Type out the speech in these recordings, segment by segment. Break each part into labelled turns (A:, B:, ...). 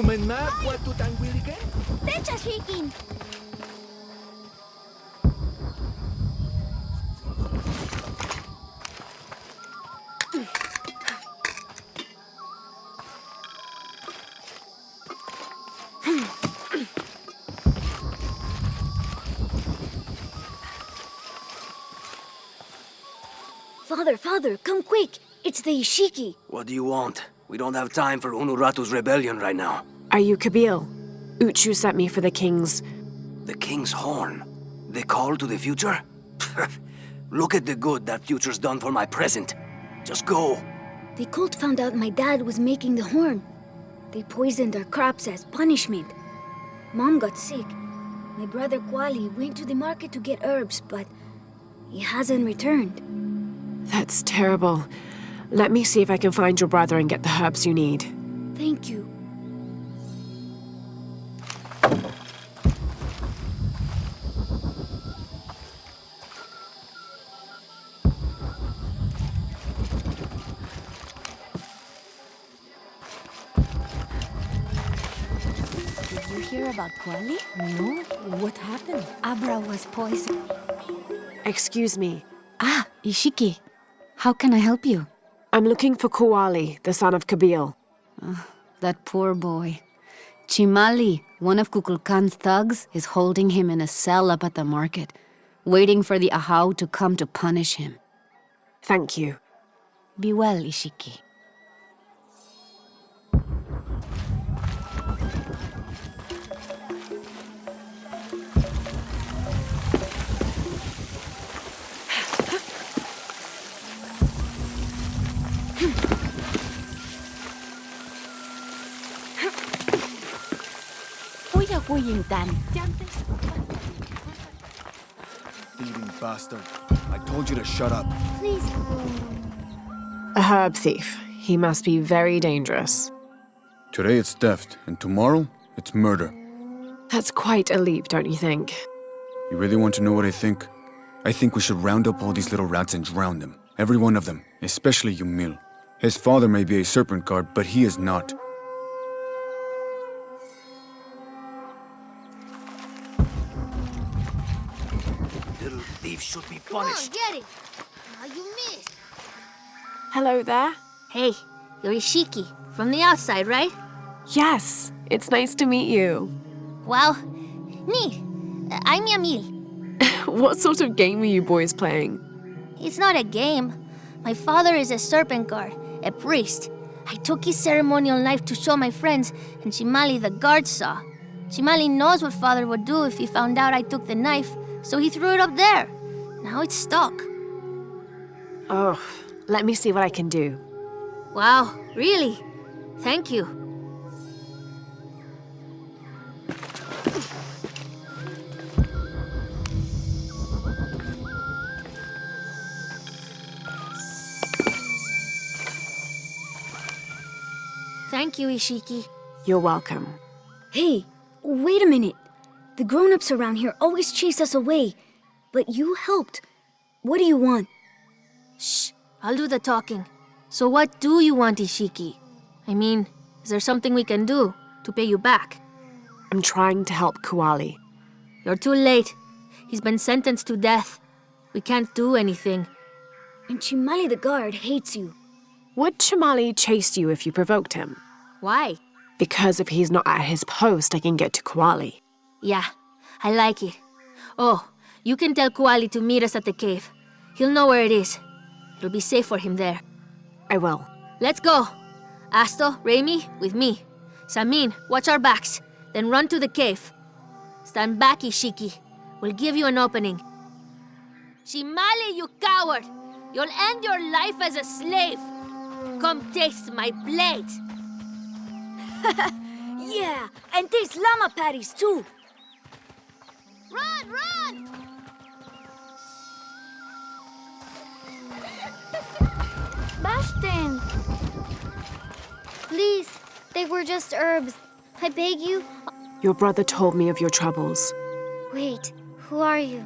A: Sumena, tu tangwilike?
B: Techa Shikin! Father, come quick! It's the Ishiki!
C: What do you want? We don't have time for Unuratu's rebellion right now.
D: Are you Kabil? Uchu sent me for the king's...
C: The king's horn? The call to the future? Look at the good that future's done for my present. Just go.
B: The cult found out my dad was making the horn. They poisoned our crops as punishment. Mom got sick. My brother Kuali went to the market to get herbs, but he hasn't returned.
D: That's terrible. Let me see if I can find your brother and get the herbs you need.
B: Thank you.
E: Did you hear about Kuali? No. What happened? Abra was poisoned.
D: Excuse me.
E: Ah, Ishiki. How can I help you?
D: I'm looking for Kuali, the son of Kabil.
E: That poor boy. Chimali, one of Kukulkan's thugs, is holding him in a cell up at the market, waiting for the Ahau to come to punish him.
D: Thank you.
E: Be well, Ishiki.
A: Thieving bastard. I told you to shut up.
B: Please.
D: A herb thief. He must be very dangerous.
F: Today it's theft, and tomorrow it's murder.
D: That's quite a leap, don't you think?
F: You really want to know what I think? I think we should round up all these little rats and drown them. Every one of them, especially Yumil. His father may be a serpent guard, but he is not.
C: Little thief should be
B: Come on,
C: punished.
B: get it! You missed.
D: Hello there.
B: Hey, you're Ishiki. From the outside, right?
D: Yes, it's nice to meet you.
B: Well, neat. I'm Yamil.
D: What sort of game are you boys playing?
B: It's not a game. My father is a serpent guard, a priest. I took his ceremonial knife to show my friends, and Chimali the guard saw. Chimali knows what father would do if he found out I took the knife, so he threw it up there. Now it's stuck.
D: Oh, let me see what I can do.
B: Wow, really? Thank you. Thank you, Ishiki.
D: You're welcome.
B: Hey, wait a minute. The grown-ups around here always chase us away. But you helped. What do you want? Shh, I'll do the talking. So what do you want, Ishiki? I mean, is there something we can do to pay you back?
D: I'm trying to help Kuali.
B: You're too late. He's been sentenced to death. We can't do anything. And Chimali the guard hates you.
D: Would Chimali chase you if you provoked him?
B: Why?
D: Because if he's not at his post, I can get to Kuali.
B: Yeah, I like it. Oh, you can tell Kuali to meet us at the cave. He'll know where it is. It'll be safe for him there.
D: I will.
B: Let's go. Asto, Raimi, with me. Samin, watch our backs. Then run to the cave. Stand back, Ishiki. We'll give you an opening. Chimali, you coward! You'll end your life as a slave. Come taste my blade. Yeah, and taste llama patties too. Run, run!
G: Bashten! Please, they were just herbs. I beg you.
D: Your brother told me of your troubles.
G: Wait, who are you?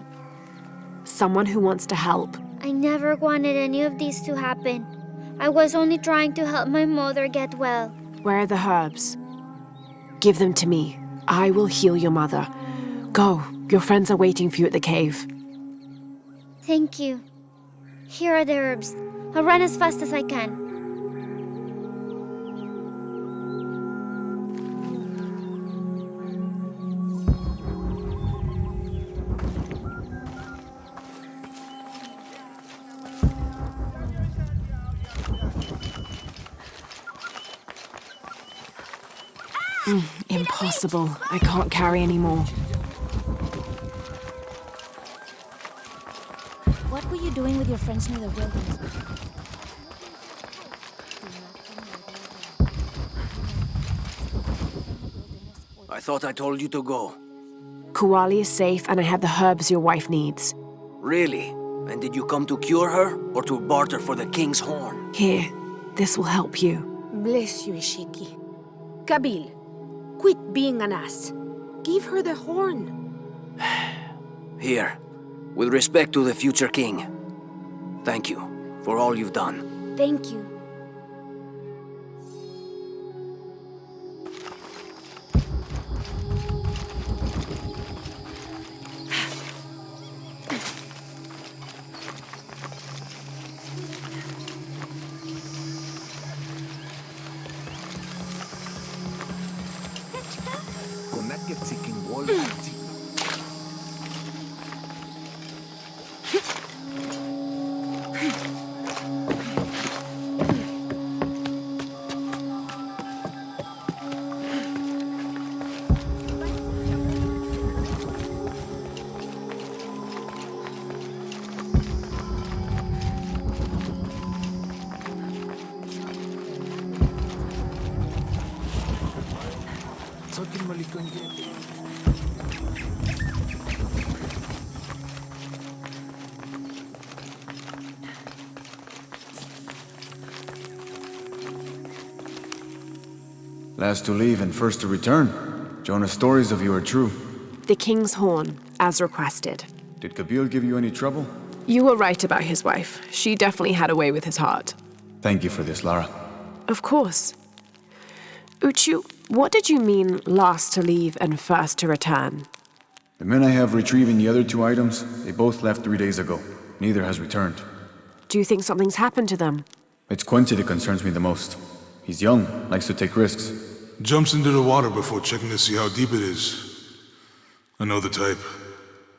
D: Someone who wants to help.
G: I never wanted any of these to happen. I was only trying to help my mother get well.
D: Where are the herbs? Give them to me. I will heal your mother. Go. Your friends are waiting for you at the cave.
G: Thank you. Here are the herbs. I'll run as fast as I can.
D: Impossible. I can't carry anymore.
H: What were you doing with your friends near the wilderness?
C: I thought I told you to go.
D: Kuali is safe and I have the herbs your wife needs.
C: Really? And did you come to cure her, or to barter for the king's horn?
D: Here, this will help you.
I: Bless you, Ishiki. Kabil, quit being an ass. Give her the horn.
C: Here, with respect to the future king. Thank you for all you've done.
G: Thank you.
F: Last to leave and first to return. Jonah's stories of you are true.
D: The king's horn, as requested.
F: Did Kabil give you any trouble?
D: You were right about his wife. She definitely had a way with his heart.
F: Thank you for this, Lara.
D: Of course. Uchu, what did you mean last to leave and first to return?
F: The men I have retrieving the other two items, they both left 3 days ago. Neither has returned.
D: Do you think something's happened to them?
F: It's Quenti that concerns me the most. He's young, likes to take risks.
J: Jumps into the water before checking to see how deep it is. I know the type.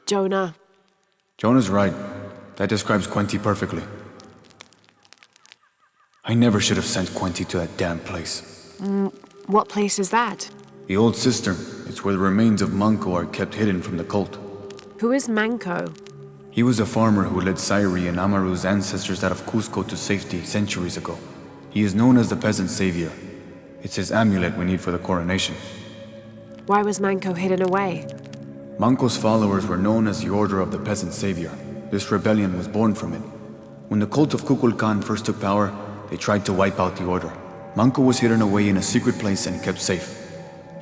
D: Jonah.
F: Jonah's right. That describes Quenti perfectly. I never should have sent Quenti to that damn place.
D: What place is that?
F: The old cistern. It's where the remains of Manco are kept hidden from the cult.
D: Who is Manco?
F: He was a farmer who led Sairi and Amaru's ancestors out of Cusco to safety centuries ago. He is known as the peasant savior. It's his amulet we need for the coronation.
D: Why was Manco hidden away?
F: Manco's followers were known as the Order of the Peasant Savior. This rebellion was born from it. When the cult of Kukulkan first took power, they tried to wipe out the order. Manco was hidden away in a secret place and kept safe.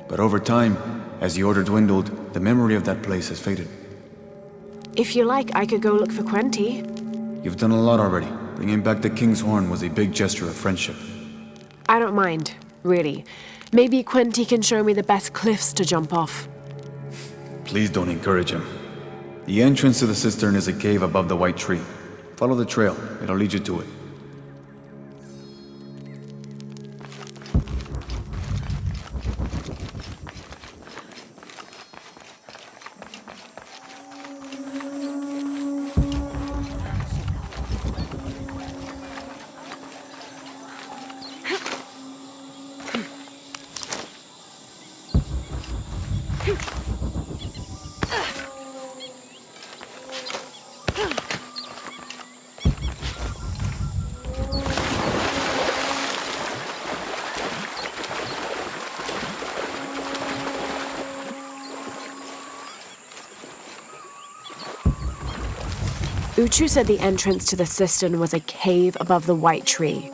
F: But over time, as the order dwindled, the memory of that place has faded.
D: If you like, I could go look for Quenti.
F: You've done a lot already. Bringing back the King's Horn was a big gesture of friendship.
D: I don't mind, really. Maybe Quenti can show me the best cliffs to jump off.
F: Please don't encourage him. The entrance to the cistern is a cave above the white tree. Follow the trail. It'll lead you to it.
D: Uchu said the entrance to the cistern was a cave above the white tree.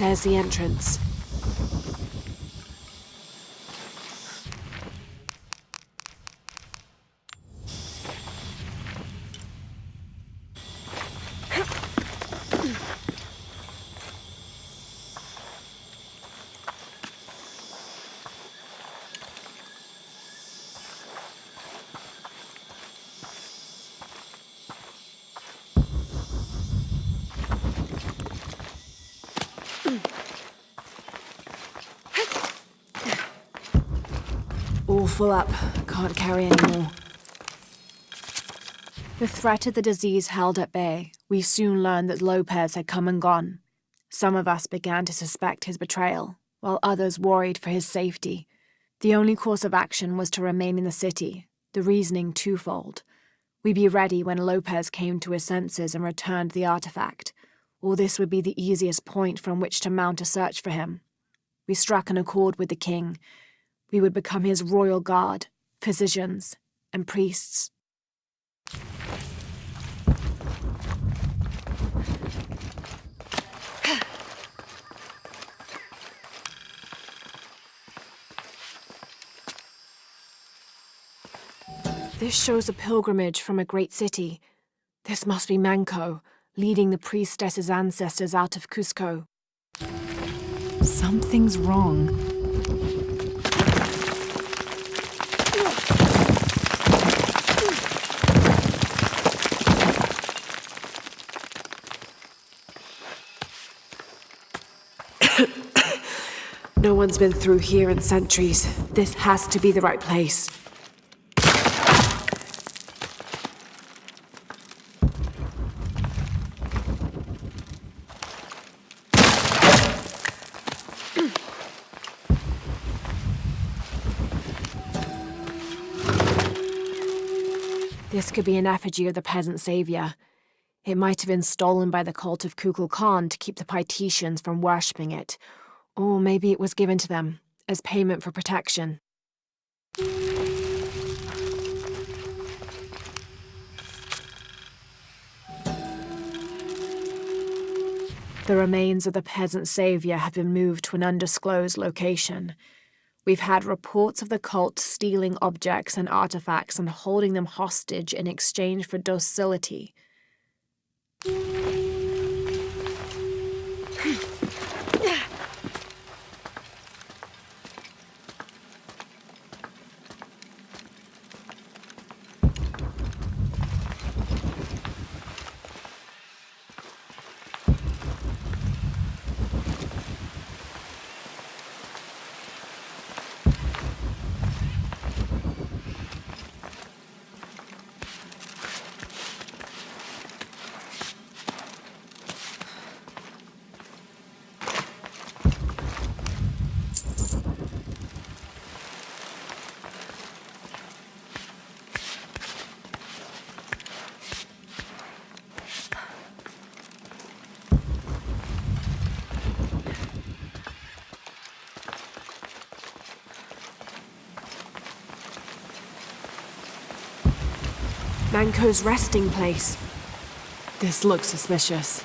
D: There's the entrance. All full up. Can't carry any more. The threat of the disease held at bay, we soon learned that Lopez had come and gone. Some of us began to suspect his betrayal, while others worried for his safety. The only course of action was to remain in the city, the reasoning twofold. We'd be ready when Lopez came to his senses and returned the artifact, or this would be the easiest point from which to mount a search for him. We struck an accord with the king. We would become his royal guard, physicians, and priests. This shows a pilgrimage from a great city. This must be Manco, leading the priestess's ancestors out of Cusco.
E: Something's wrong.
D: No one's been through here in centuries. This has to be the right place. This could be an effigy of the peasant savior. It might have been stolen by the cult of Kukulkan to keep the Paititians from worshipping it. Or maybe it was given to them as payment for protection. The remains of the peasant savior have been moved to an undisclosed location. We've had reports of the cult stealing objects and artifacts and holding them hostage in exchange for docility. Manco's resting place. This looks suspicious.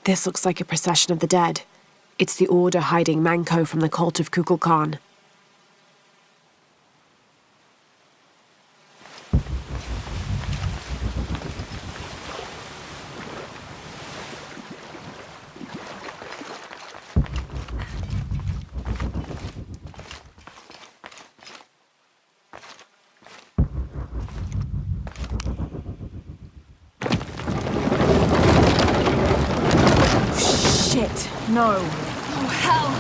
D: This looks like a procession of the dead. It's the Order hiding Manco from the cult of Kukulkan. No.
B: Oh, hell!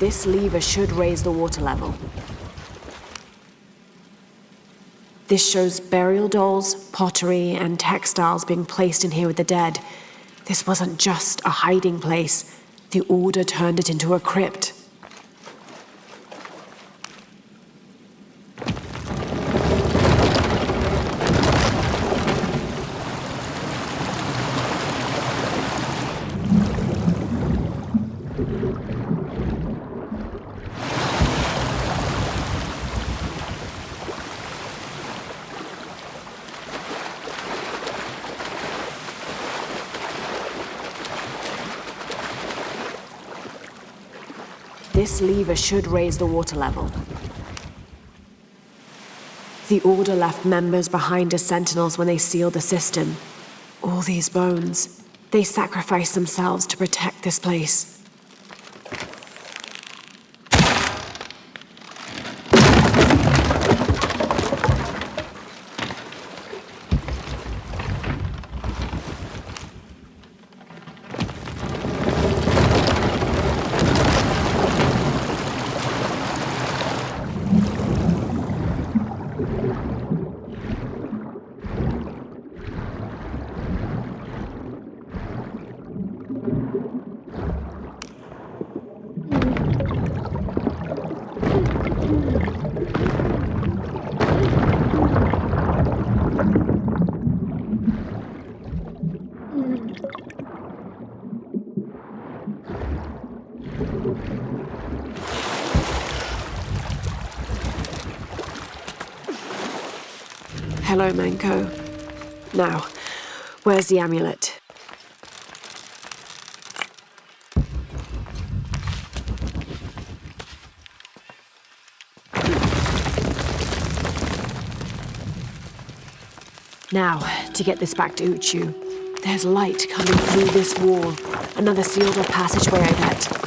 D: This lever should raise the water level. This shows burial dolls, pottery, and textiles being placed in here with the dead. This wasn't just a hiding place. The Order turned it into a crypt. This lever should raise the water level. The Order left members behind as sentinels when they sealed the cistern. All these bones, they sacrificed themselves to protect this place. Hello, Manko. Now, where's the amulet? Now, to get this back to Uchu. There's light coming through this wall. Another sealed-off passageway, I bet.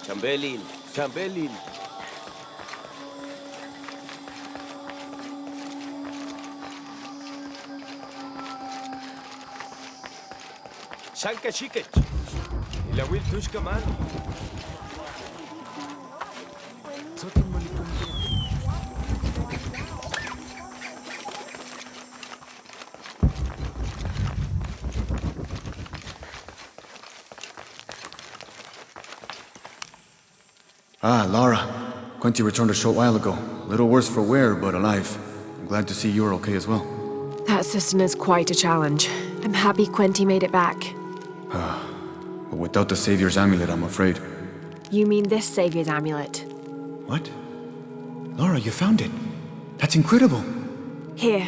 A: Chambelin, Chambelin. Shanka Shikech. La will tush kaman.
F: Ah, Lara. Quentin returned a short while ago. A little worse for wear, but alive. I'm glad to see you're okay as well.
D: That cistern is quite a challenge. I'm happy Quentin made it back.
F: But without the Savior's amulet, I'm afraid.
D: You mean this Savior's amulet?
F: What? Laura, you found it. That's incredible.
D: Here.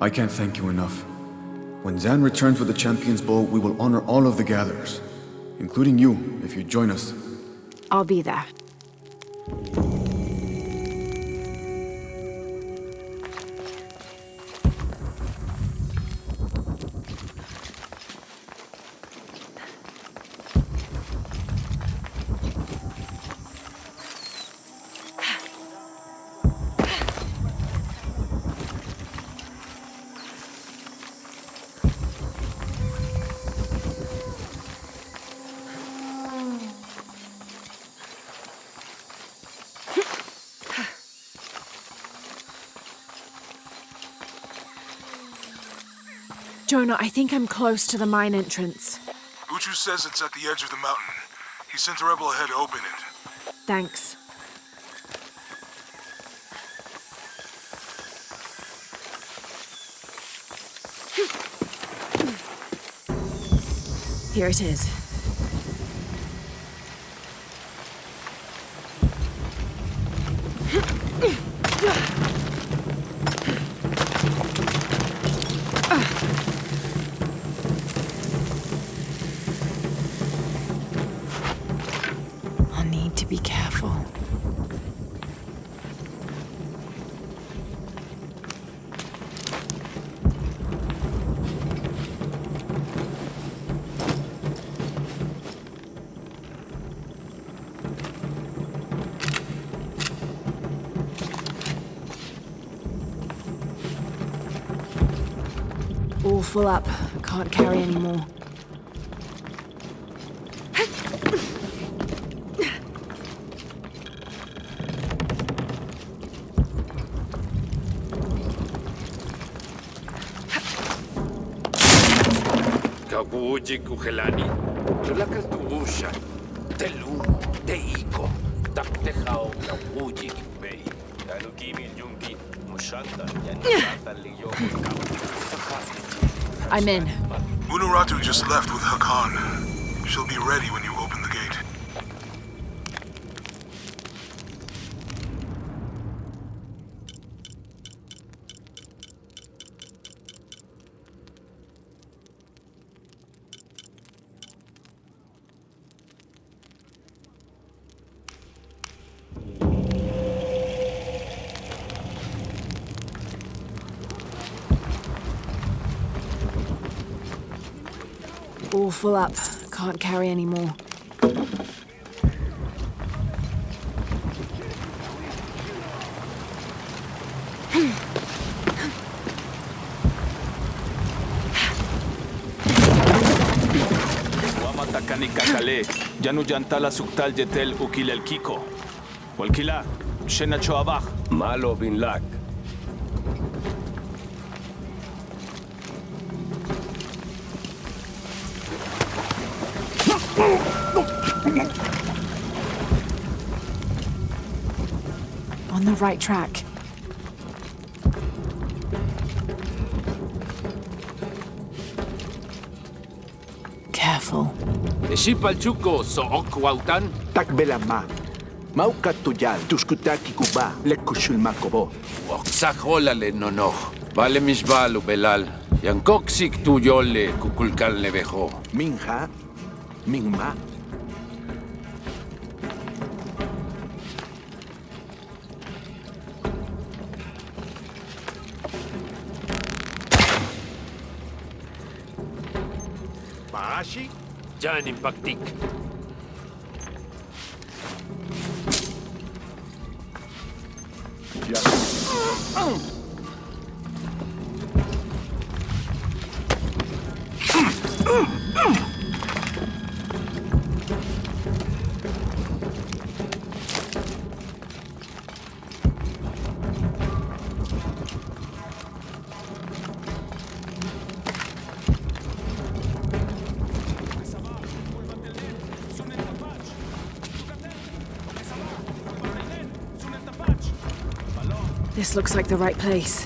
F: I can't thank you enough. When Zan returns with the Champion's Bow, we will honor all of the gatherers, including you, if you join us.
D: I'll be there. Jonah, I think I'm close to the mine entrance.
J: Uchu says it's at the edge of the mountain. He sent a rebel ahead to open it.
D: Thanks. Here it is. I'll need to be careful. All full up. Can't carry any more.
K: Kawuji kuhelani, tulakal tuusha, telumo, teiko, taktehao kawuji bei,
A: Tanukimi Yungi, Mushanta,
D: I'm in.
J: Unuratu just left with Hakan. She'll be ready when you open the gate.
D: All full up. Can't carry any more.
A: Wamatakani kakale, Janu Jantala Suktal Jetel Ukil el Kiko. Walkila, Shena Choabach. Malo bin Lak.
D: On the right track. Careful.
K: Shipalchuko so okwautan,
L: Takbelama. Maukat tuyal, tuskutaki kuba, lekushul makobo.
K: oksajolale nonoch, vale misbalu belal, yankoksik tuyole kukulkal nevejo.
L: Minja, Mingma.
A: Maashi?
K: Jan impactik.
D: This looks like the right place.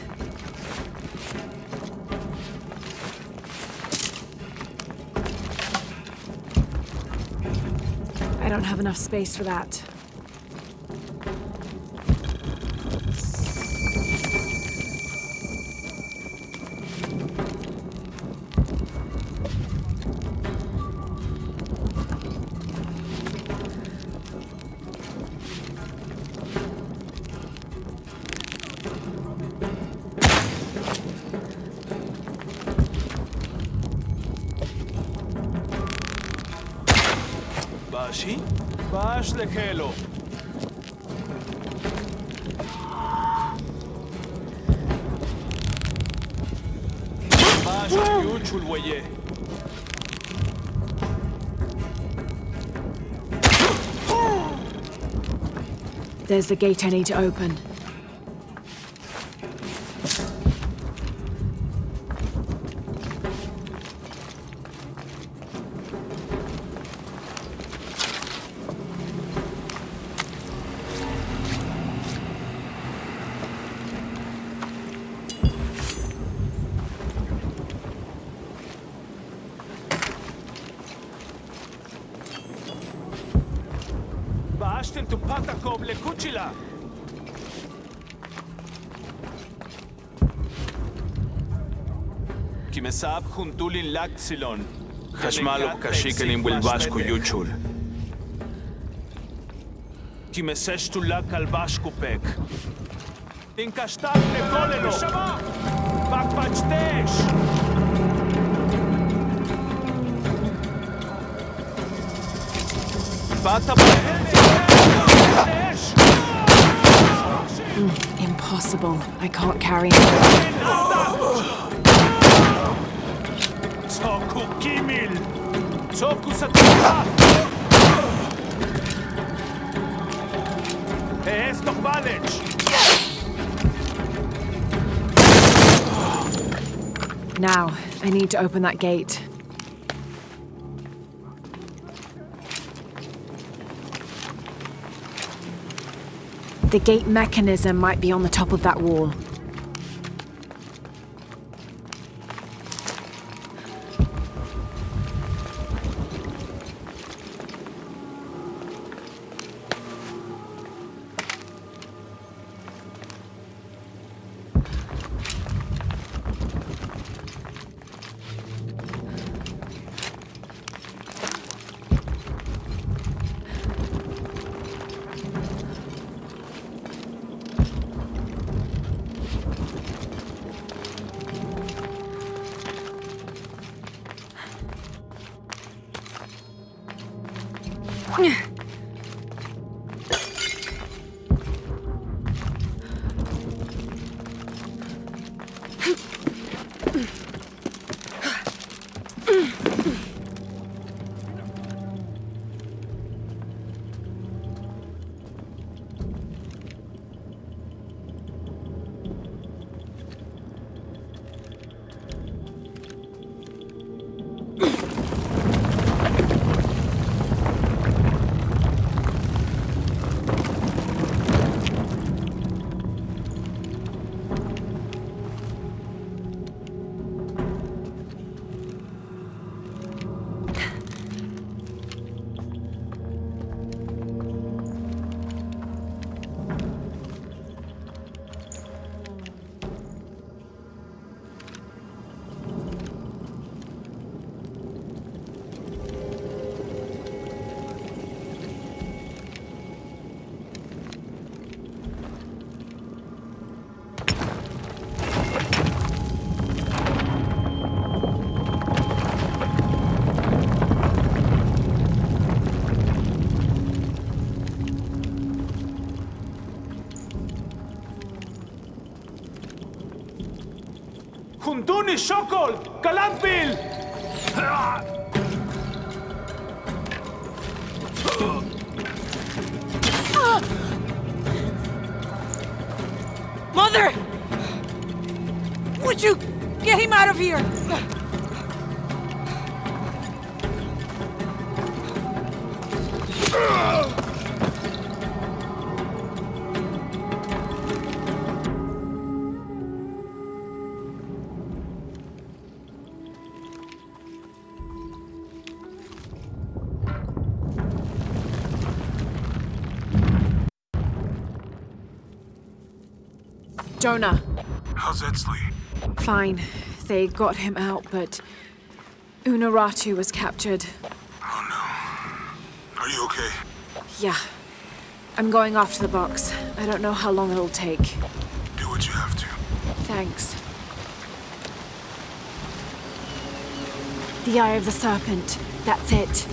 D: have enough space for that.
A: Bashi? Bash lekelo. Bash yuchul waye.
D: There's the gate I need to open.
A: Baashten tu patakob lekuchila. Kimesab juntulin laksilon. Hashmalo kashikenin wilbash kuyuchul. Kimeseshtu lak albash kupek. Inkashtak lekoleno. Bakbachtesh. Bata
D: Impossible. I can't carry him.
A: Toku Kimil! Toku Satana! Esto Balech!
D: Now, I need to open that gate. The gate mechanism might be on the top of that wall.
A: Kuntuni Shokol! Kalanpil!
I: Mother! Would you get him out of here?
D: Jonah.
J: How's Edsley?
D: Fine. They got him out, but Unuratu was captured.
J: Oh no. Are you okay?
D: Yeah. I'm going off to the box. I don't know how long it'll take.
J: Do what you have to.
D: Thanks. The Eye of the Serpent. That's it.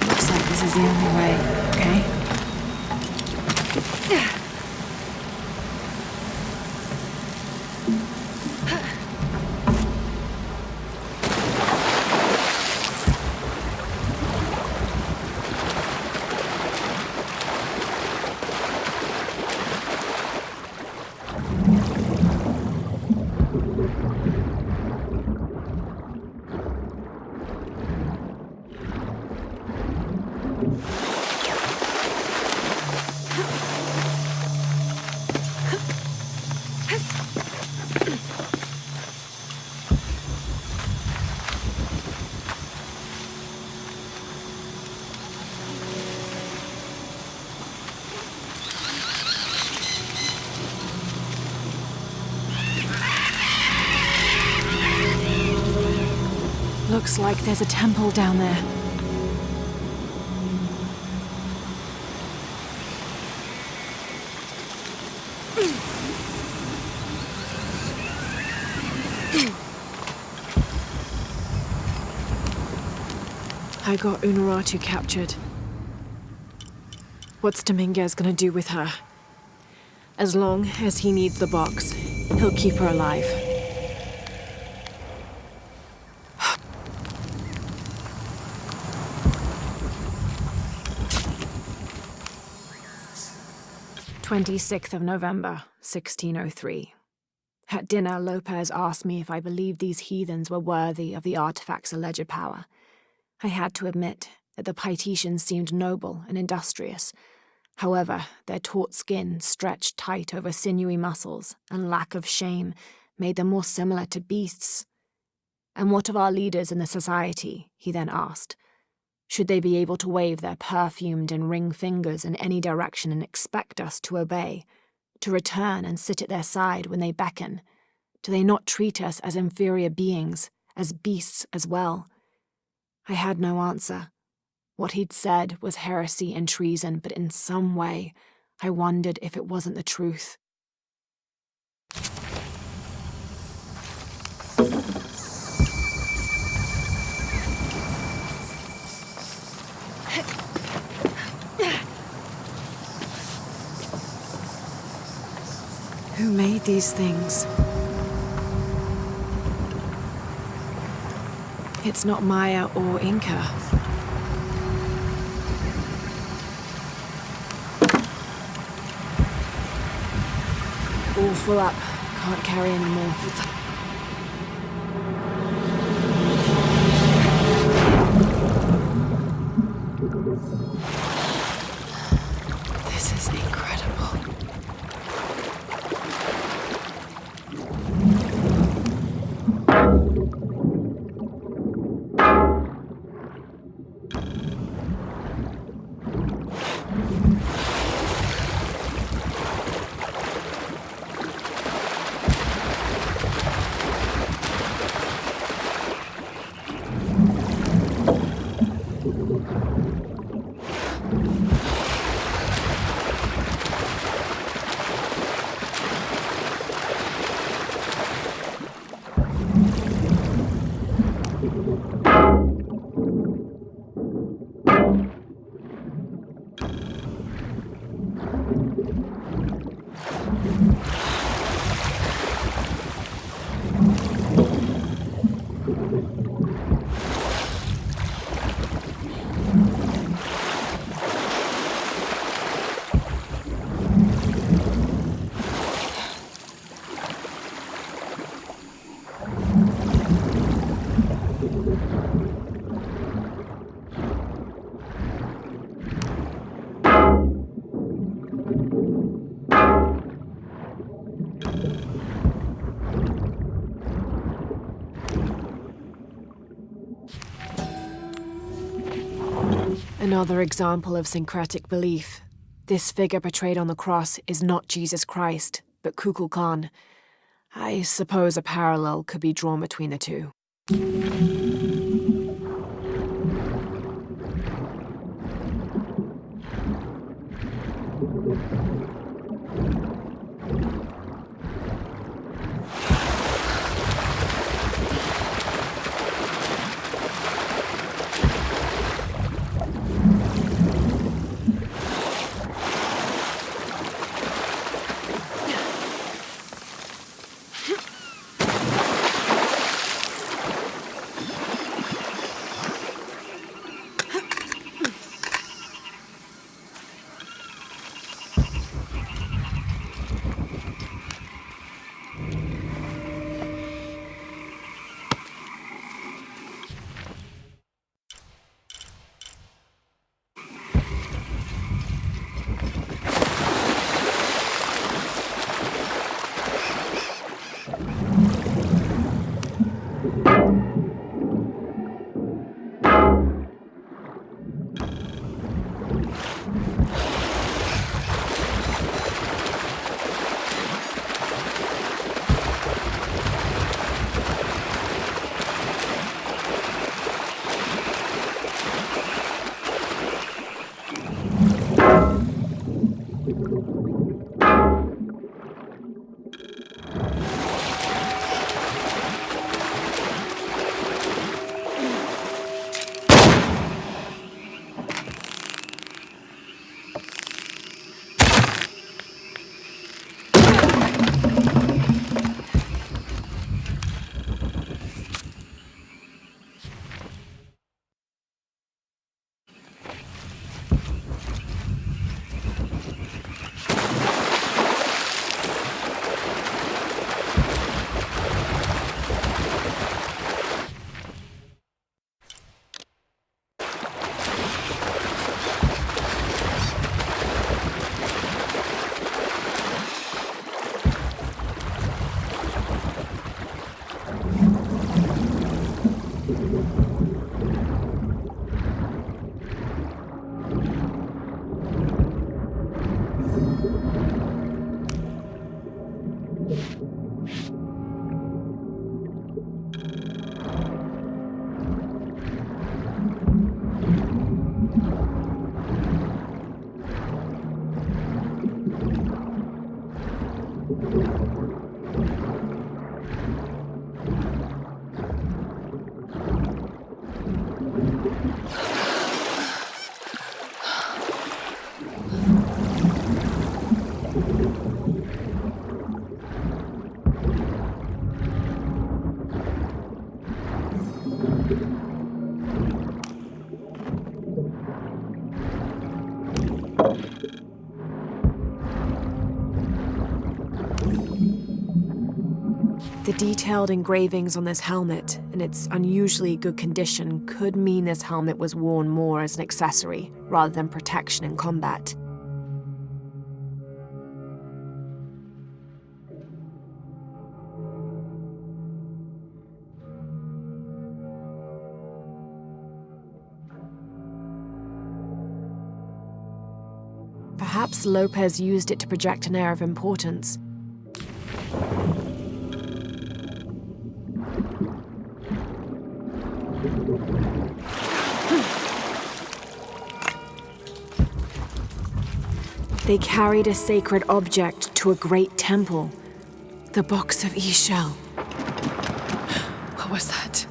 D: Looks like this is the only way, okay? Looks like there's a temple down there. I got Unuratu captured. What's Dominguez gonna do with her? As long as he needs the box, he'll keep her alive. "26th of November, 1603. At dinner, Lopez asked me if I believed these heathens were worthy of the artifact's alleged power. I had to admit that the Paititians seemed noble and industrious. However, their taut skin, stretched tight over sinewy muscles, and lack of shame made them more similar to beasts. And what of our leaders in the society? He then asked. Should they be able to wave their perfumed and ring fingers in any direction and expect us to obey, to return and sit at their side when they beckon? Do they not treat us as inferior beings, as beasts as well? I had no answer. What he'd said was heresy and treason, but in some way, I wondered if it wasn't the truth. Who made these things? It's not Maya or Inca. All full up. Can't carry anymore. This is incredible. Another example of syncretic belief. This figure portrayed on the cross is not Jesus Christ, but Kukulkan. I suppose a parallel could be drawn between the two. The detailed engravings on this helmet and its unusually good condition could mean this helmet was worn more as an accessory rather than protection in combat. Perhaps Lopez used it to project an air of importance. They carried a sacred object to a great temple. The Box of Ix Chel. What was that?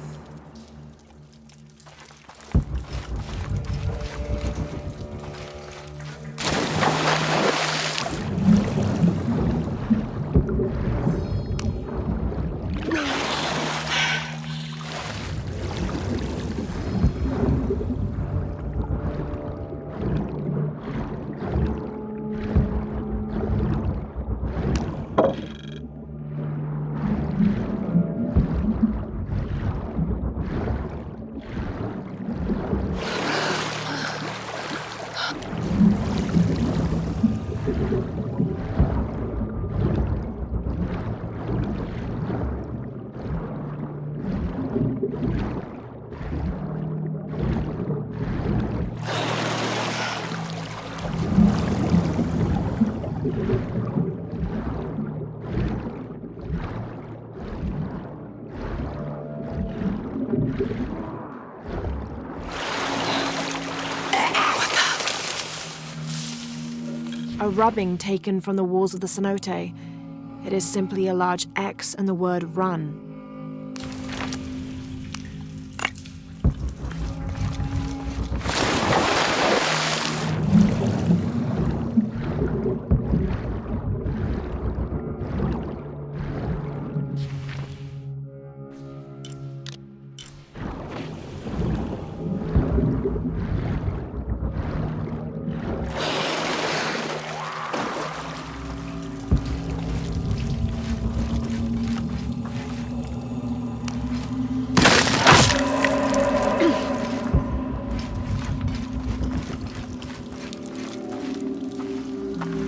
D: A rubbing taken from the walls of the cenote. It is simply a large X and the word run.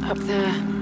D: Up there.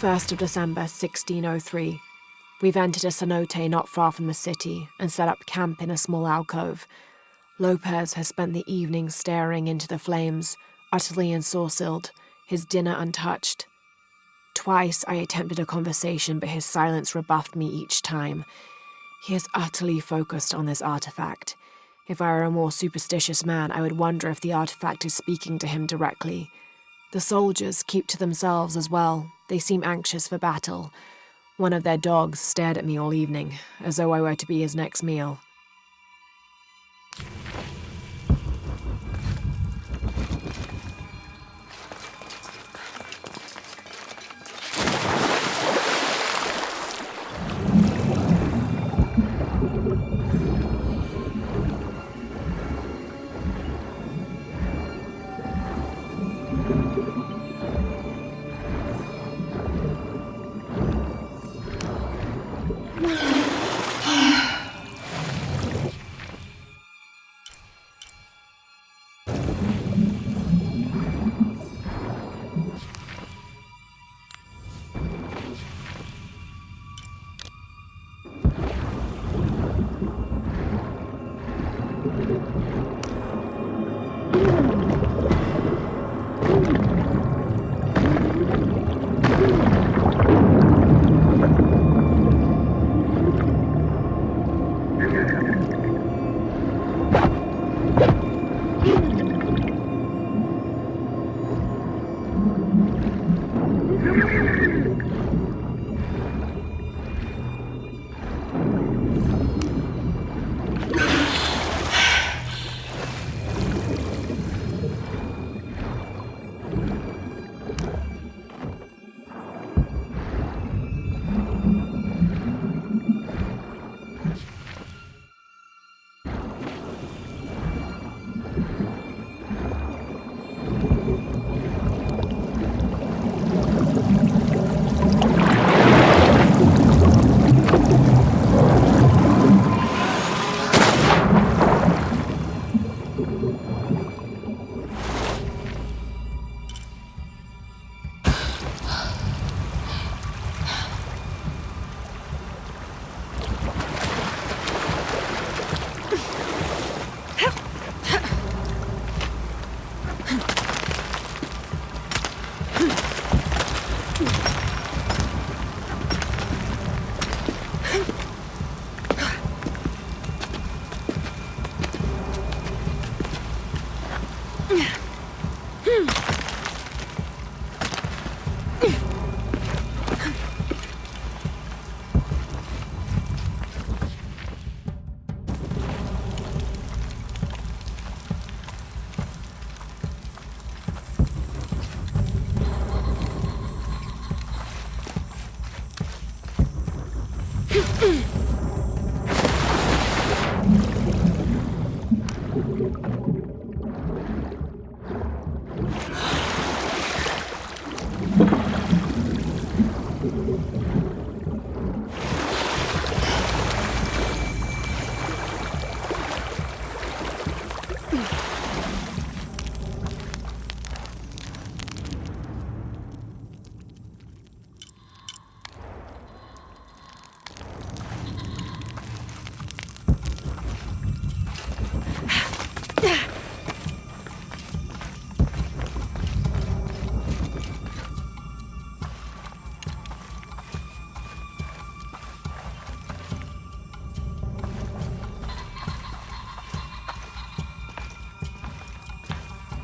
D: First of December 1603. We've entered a cenote not far from the city and set up camp in a small alcove. Lopez has spent the evening staring into the flames, utterly ensorcelled, his dinner untouched. Twice I attempted a conversation, but his silence rebuffed me each time. He is utterly focused on this artifact. If I were a more superstitious man, I would wonder if the artifact is speaking to him directly. The soldiers keep to themselves as well. They seem anxious for battle. One of their dogs stared at me all evening, as though I were to be his next meal.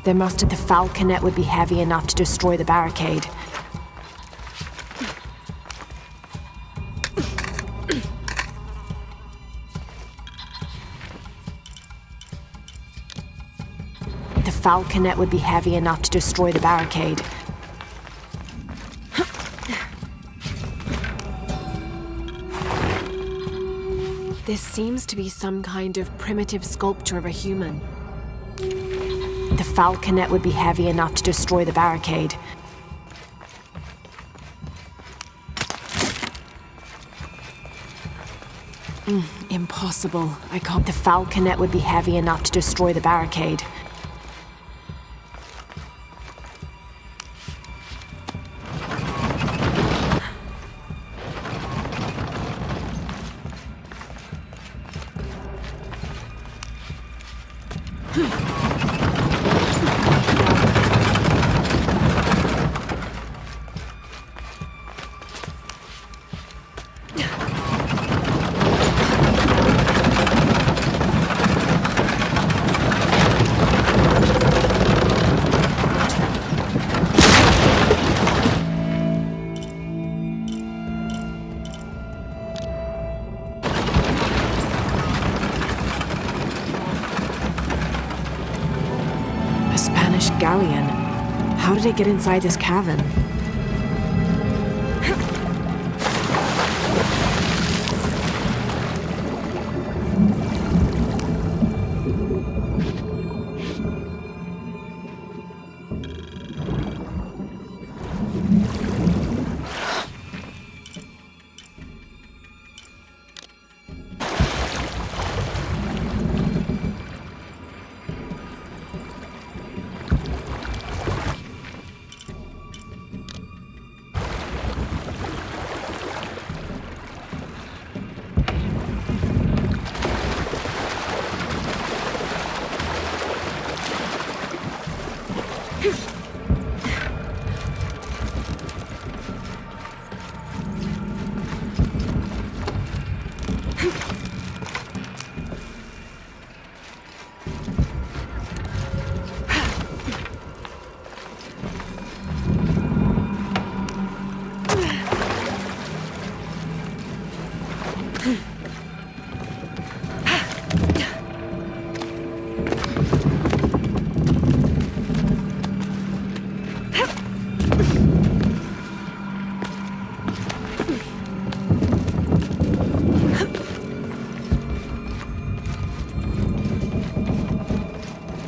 D: There must have the falconet would be heavy enough to destroy the barricade. The falconet would be heavy enough to destroy the barricade. This seems to be some kind of primitive sculpture of a human. The falconet would be heavy enough to destroy the barricade. Impossible. I can't. The falconet would be heavy enough to destroy the barricade. Galleon. How did it get inside this cavern?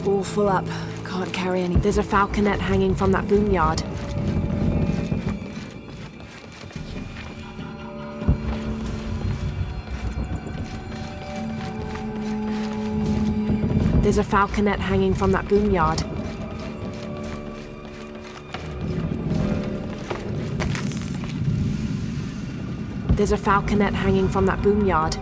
D: All full up. Can't carry any. There's a falconet hanging from that boom yard. There's a falconet hanging from that boom yard. There's a falconet hanging from that boom yard.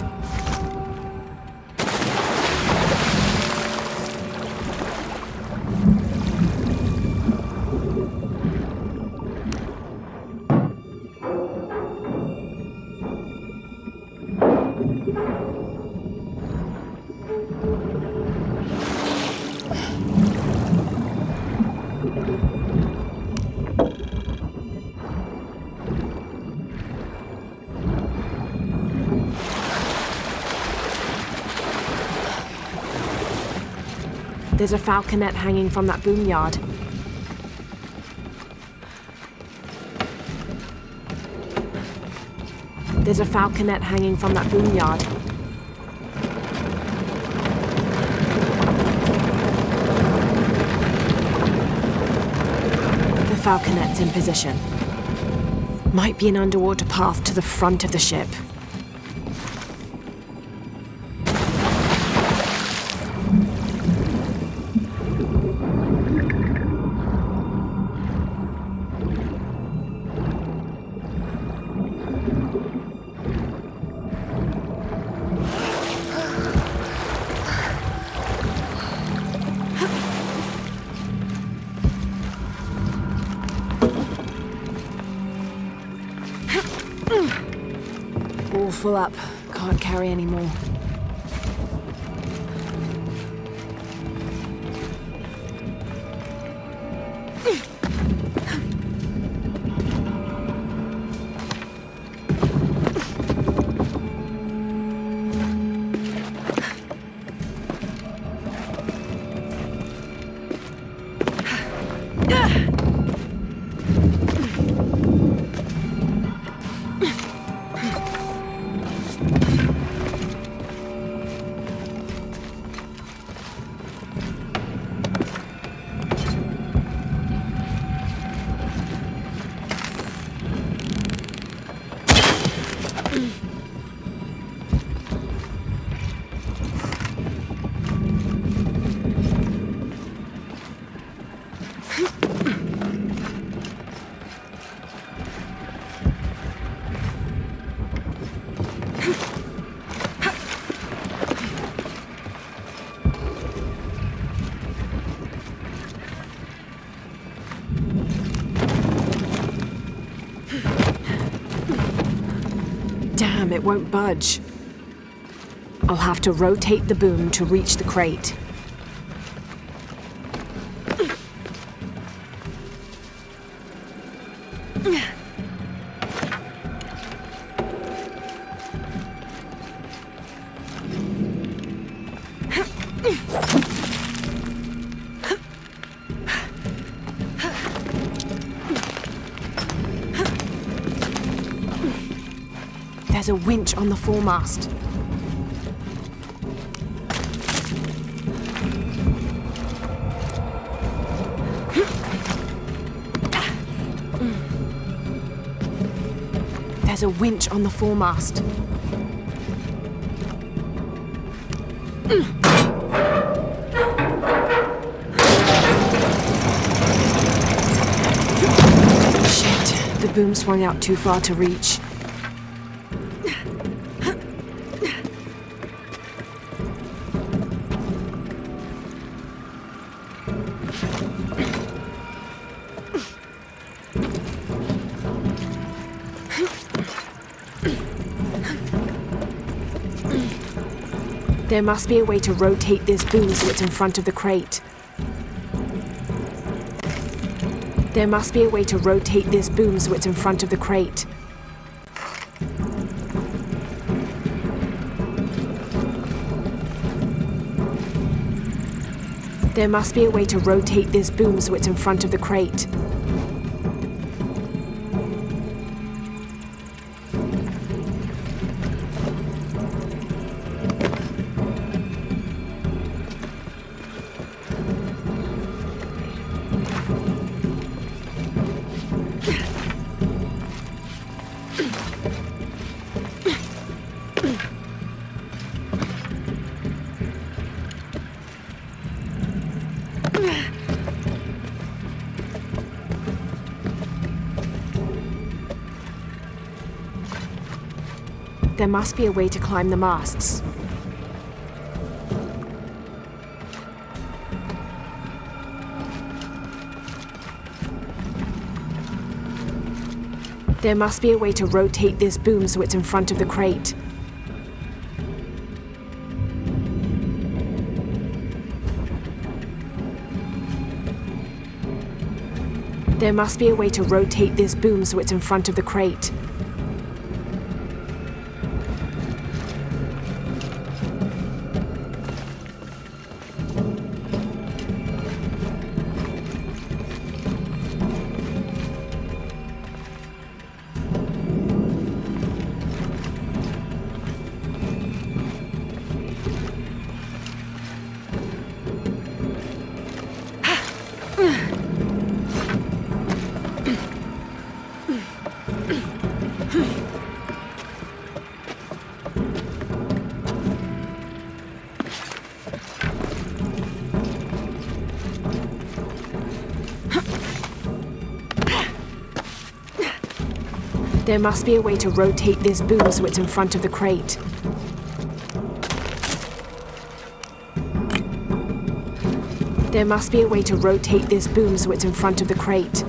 D: There's a falconet hanging from that boom yard. There's a falconet hanging from that boom yard. The falconet's in position. Might be an underwater path to the front of the ship. All full up. Can't carry any more. Damn, it won't budge. I'll have to rotate the boom to reach the crate. There's a winch on the foremast. There's a winch on the foremast. Shit, the boom swung out too far to reach. There must be a way to rotate this boom so it's in front of the crate. There must be a way to rotate this boom so it's in front of the crate. There must be a way to rotate this boom so it's in front of the crate. There must be a way to climb the masts. There must be a way to rotate this boom so it's in front of the crate. There must be a way to rotate this boom so it's in front of the crate. There must be a way to rotate this boom so it's in front of the crate. There must be a way to rotate this boom so it's in front of the crate.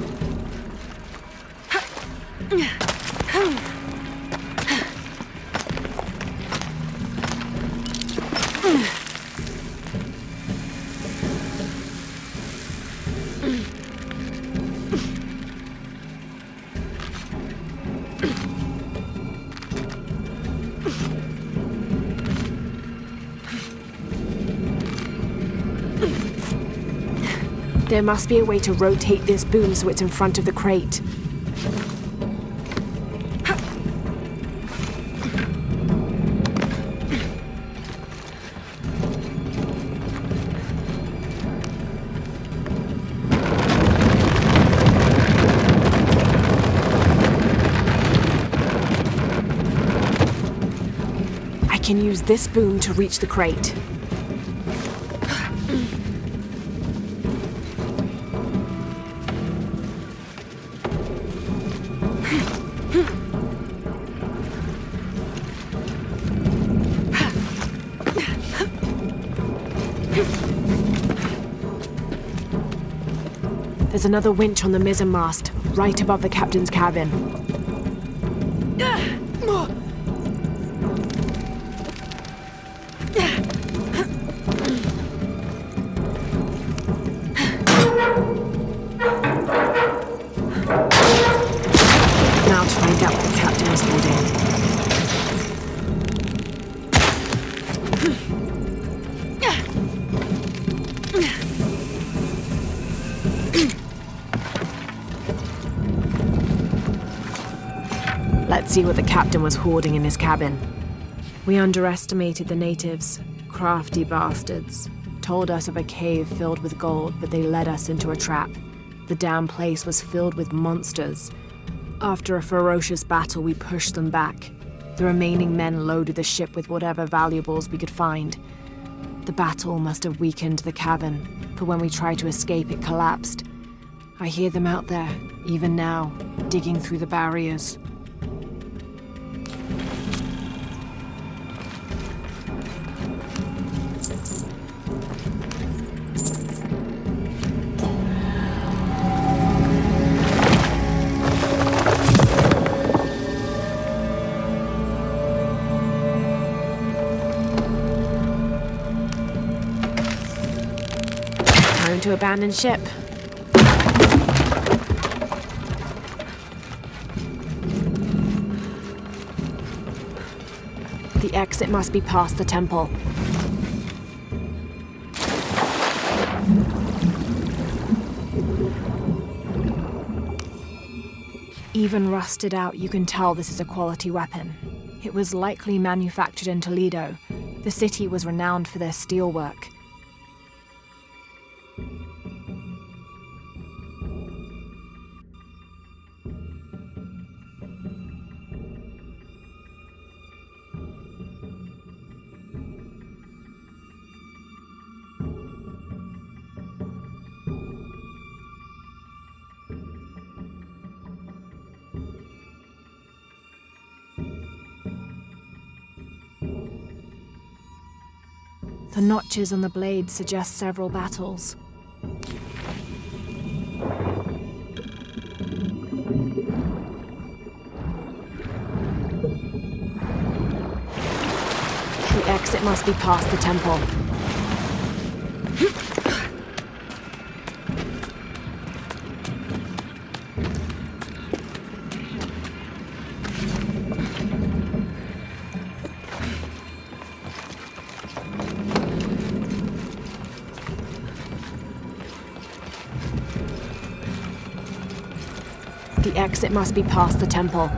D: There must be a way to rotate this boom so it's in front of the crate. I can use this boom to reach the crate. There's another winch on the mizzen mast, right above the captain's cabin. Now to find out what the captain is holding. Let's see what the captain was hoarding in his cabin. We underestimated the natives. Crafty bastards. Told us of a cave filled with gold, but they led us into a trap. The damn place was filled with monsters. After a ferocious battle, we pushed them back. The remaining men loaded the ship with whatever valuables we could find. The battle must have weakened the cavern, for when we tried to escape, it collapsed. I hear them out there, even now, digging through the barriers. Time to abandon ship. The exit must be past the temple. Even rusted out, you can tell this is a quality weapon. It was likely manufactured in Toledo. The city was renowned for their steelwork. The notches on the blade suggest several battles. The exit must be past the temple. The exit must be past the temple.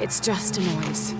D: It's just a noise.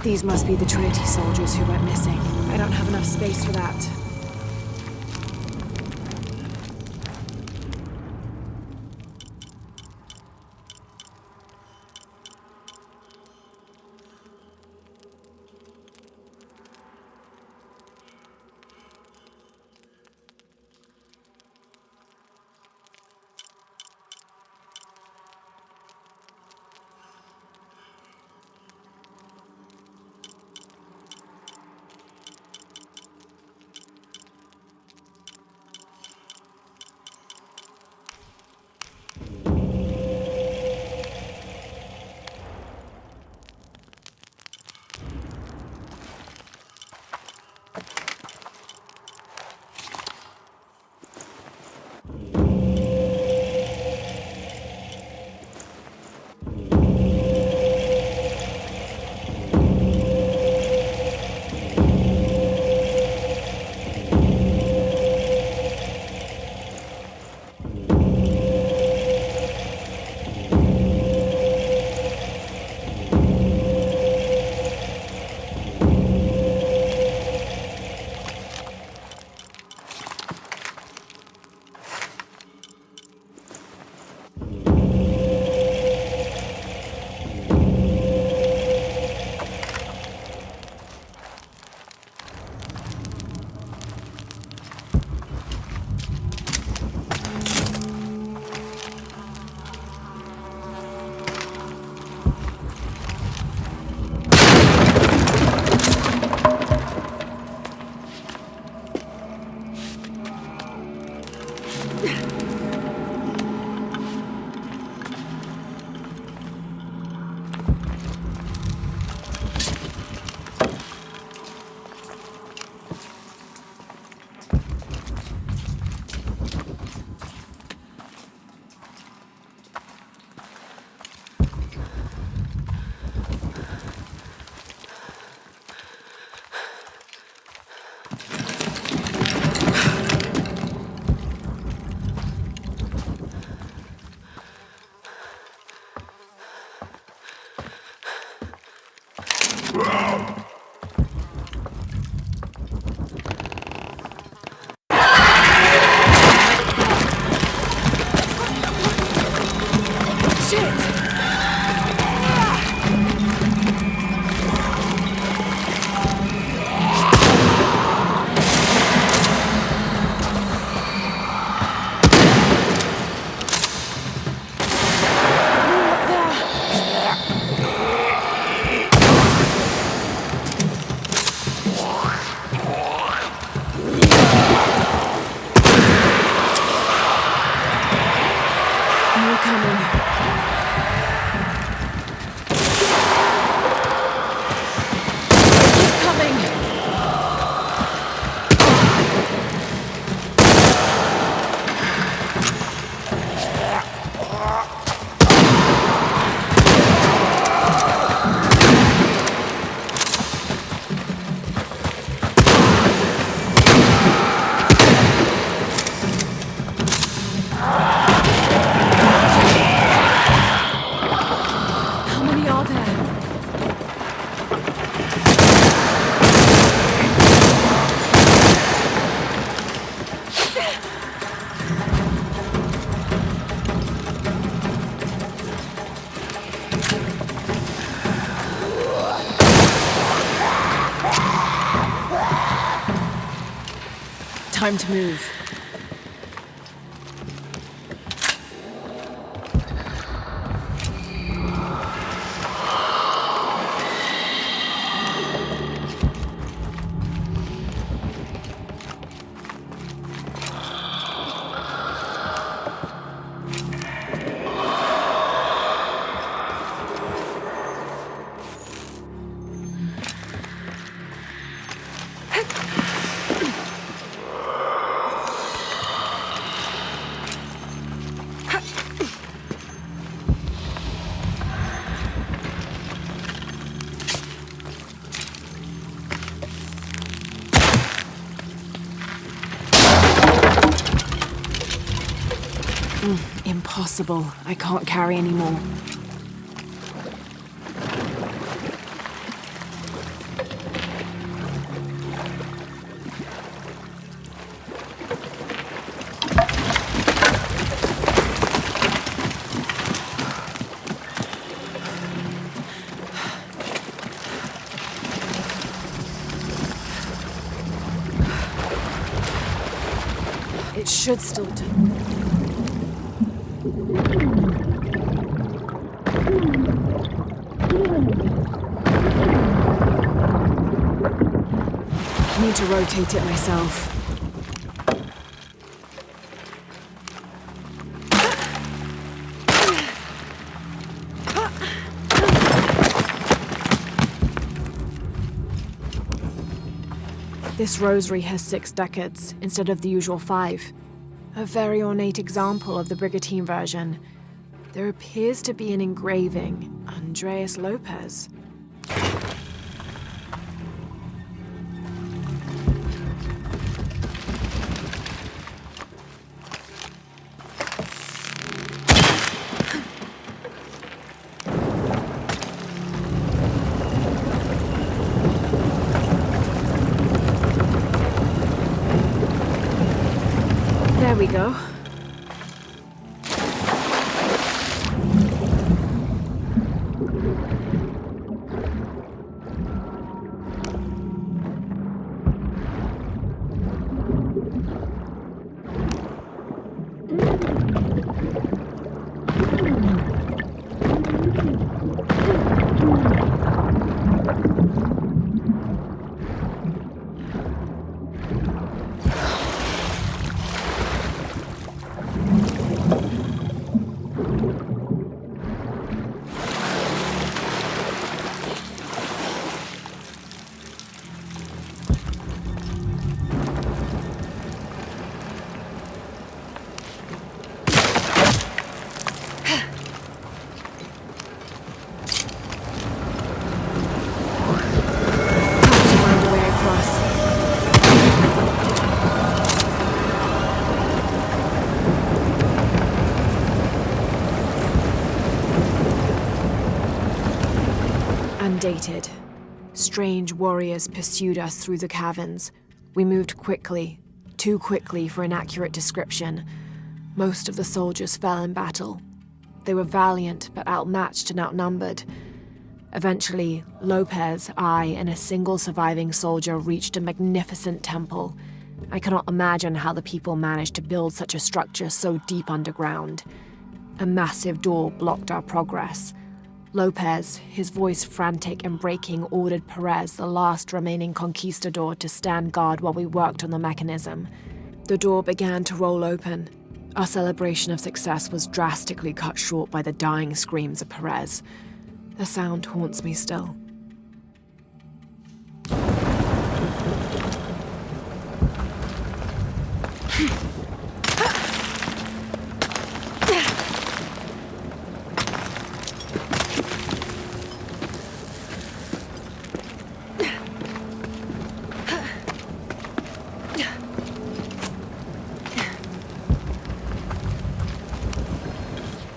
D: These must be the Trinity soldiers who went missing. I don't have enough space for that. Time to move. Impossible. I can't carry anymore. It should still do. I need to rotate it myself. This rosary has 6 decades instead of the usual 5. A very ornate example of the Brigantine version. There appears to be an engraving. Andreas Lopez. There we go. stated. Strange warriors pursued us through the caverns. We moved quickly, too quickly for an accurate description. Most of the soldiers fell in battle. They were valiant, but outmatched and outnumbered. Eventually, Lopez, I, and a single surviving soldier reached a magnificent temple. I cannot imagine how the people managed to build such a structure so deep underground. A massive door blocked our progress. Lopez, his voice frantic and breaking, ordered Perez, the last remaining conquistador, to stand guard while we worked on the mechanism. The door began to roll open. Our celebration of success was drastically cut short by the dying screams of Perez. The sound haunts me still.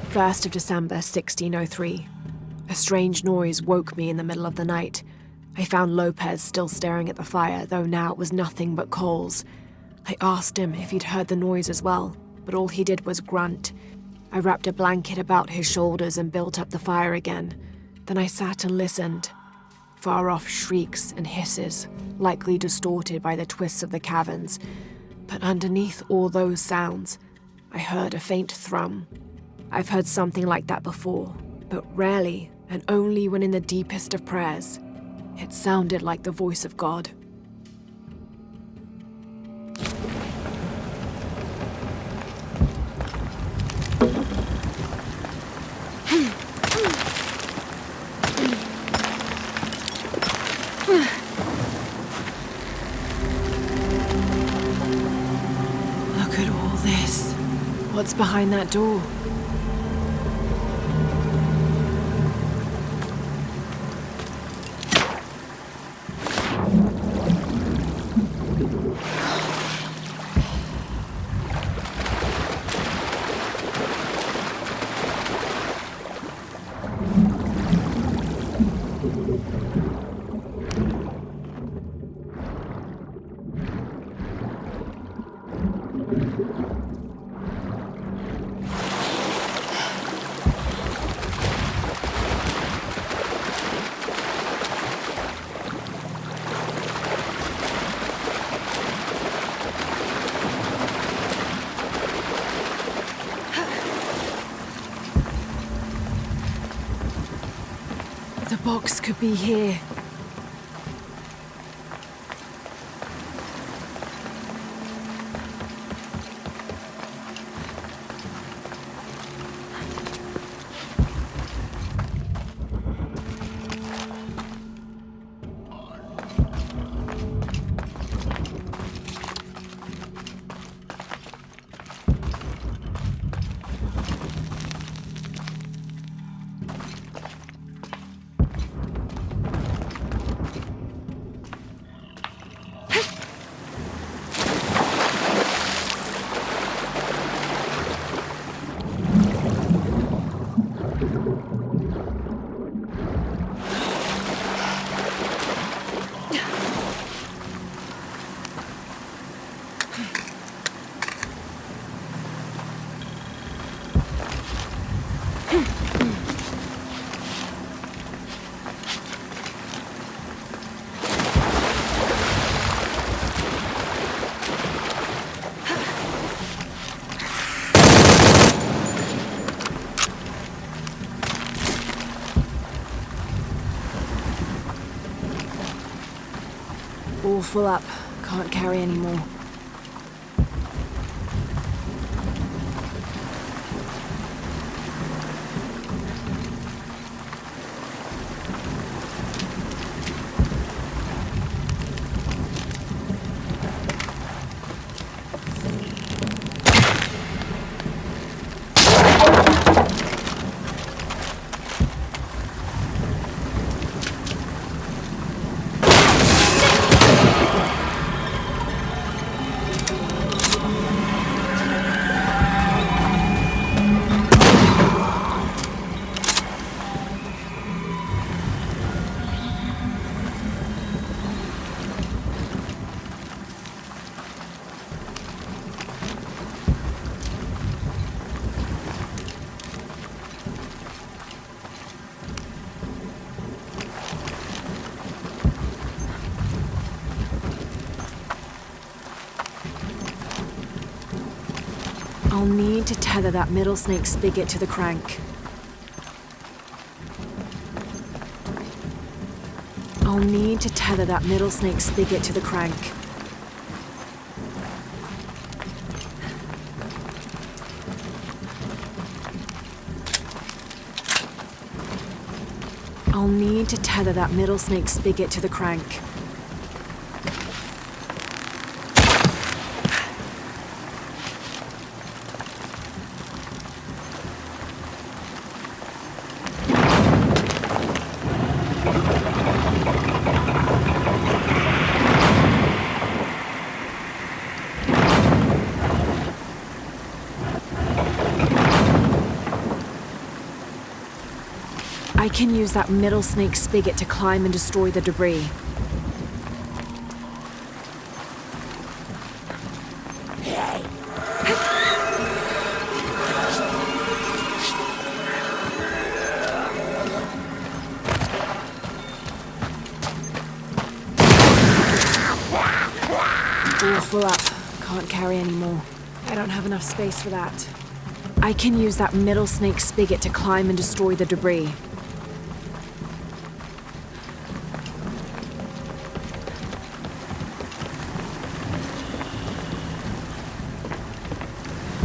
D: First of December, 1603. A strange noise woke me in the middle of the night. I found Lopez still staring at the fire, though now it was nothing but coals. I asked him if he'd heard the noise as well, but all he did was grunt. I wrapped a blanket about his shoulders and built up the fire again. Then I sat and listened. Far-off shrieks and hisses, likely distorted by the twists of the caverns. But underneath all those sounds, I heard a faint thrum. I've heard something like that before, but rarely, and only when in the deepest of prayers. It sounded like the voice of God. Look at all this. What's behind that door? The box could be here. All full up. Can't carry any more. I'll need to tether that middle snake spigot to the crank. I'll need to tether that middle snake spigot to the crank. I'll need to tether that middle snake spigot to the crank. I can use that middle snake spigot to climb and destroy the debris. All full up. Can't carry any more. I don't have enough space for that. I can use that middle snake spigot to climb and destroy the debris.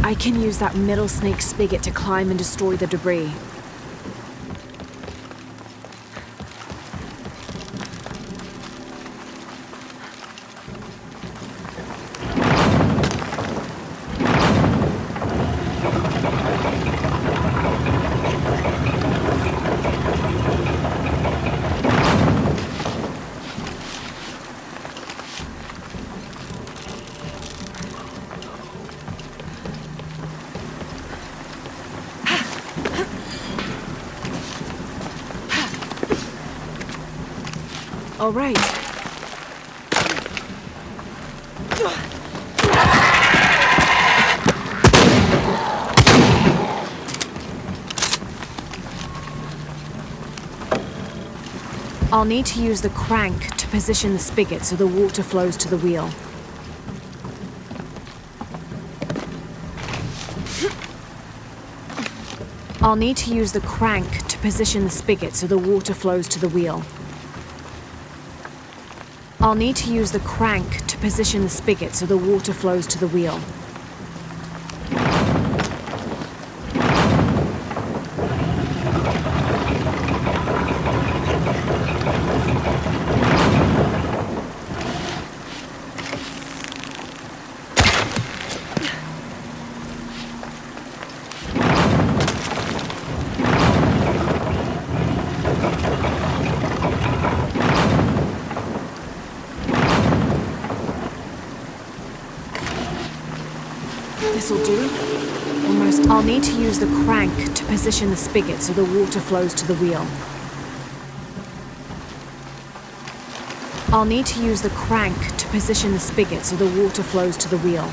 D: I can use that middle snake spigot to climb and destroy the debris. All right. I'll need to use the crank to position the spigot so the water flows to the wheel. I'll need to use the crank to position the spigot so the water flows to the wheel. I'll need to use the crank to position the spigot so the water flows to the wheel. This'll do. Almost. I'll need to use the crank to position the spigot so the water flows to the wheel. I'll need to use the crank to position the spigot so the water flows to the wheel.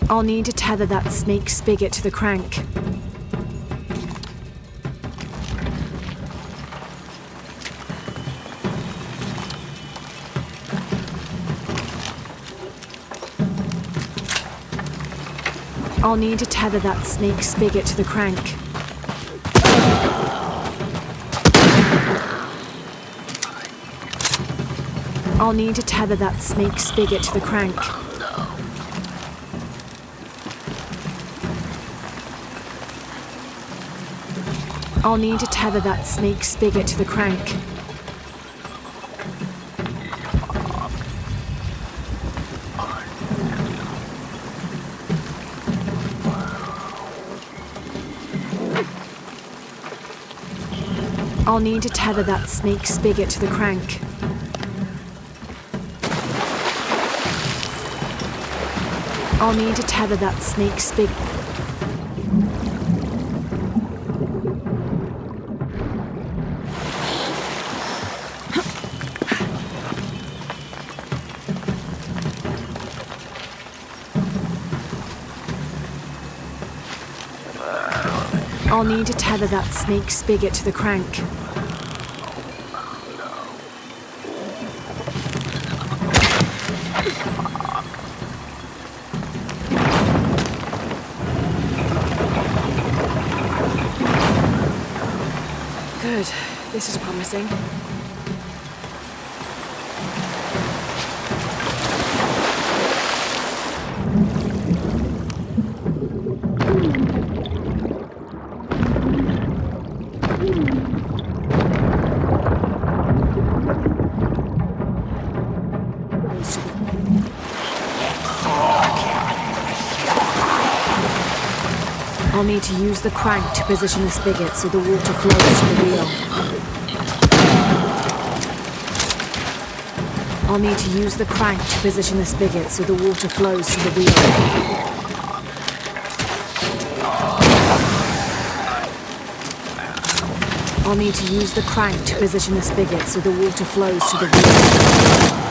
D: I'll need to tether that snake spigot to the crank. I'll need to tether that snake spigot to the crank. I'll need to tether that snake spigot to the crank. I'll need to tether that snake spigot to the crank. I'll need to tether that snake spigot to the crank. I'll need to tether that snake spigot. I'll need to tether that snake spigot to the crank. Good. This is promising. I'll need to use the crank to position the spigot so the water flows to the wheel. I'll need to use the crank to position the spigot so the water flows to the wheel. I'll need to use the crank to position the spigot so the water flows to the wheel.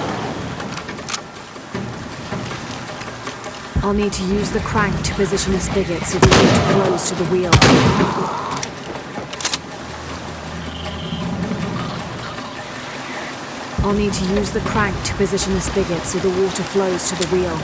D: I'll need to use the crank to position the spigot so the water flows to the wheel. I'll need to use the crank to position the spigot so the water flows to the wheel.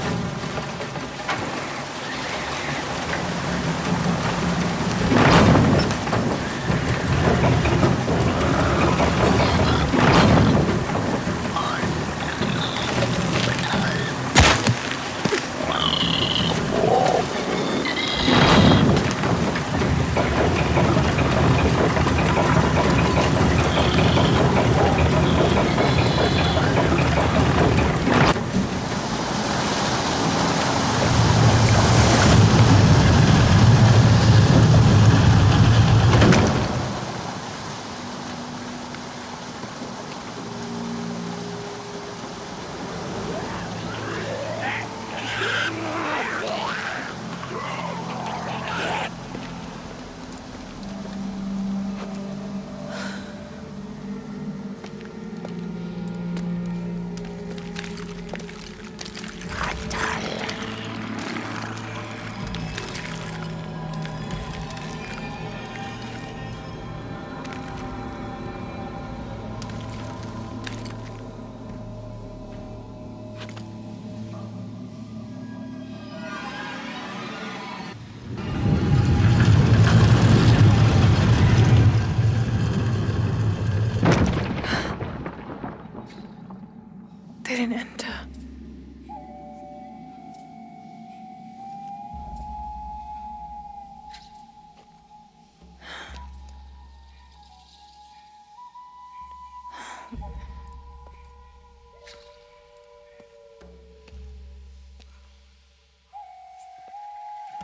D: They didn't enter.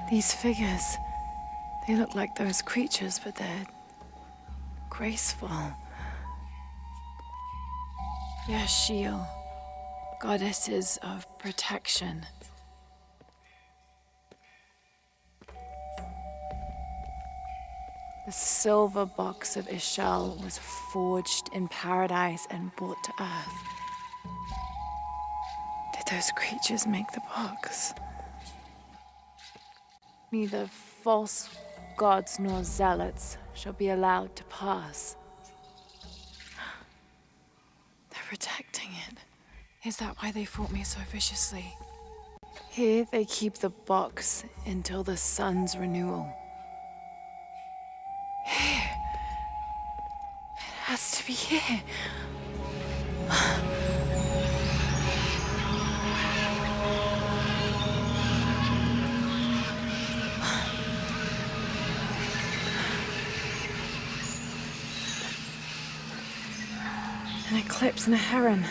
D: These figures, they look like those creatures, but they're graceful. Yashil, goddesses of protection. The silver box of Ishal was forged in paradise and brought to Earth. Did those creatures make the box? Neither false gods nor zealots shall be allowed to pass. They're protecting it. Is that why they fought me so viciously? Here they keep the box until the sun's renewal. Here. It has to be here. An eclipse and a heron.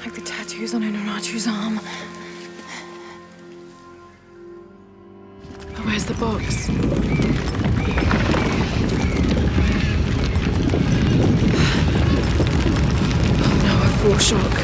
D: Like the tattoos on Unuratu's arm. But where's the box? Oh no, a foreshock.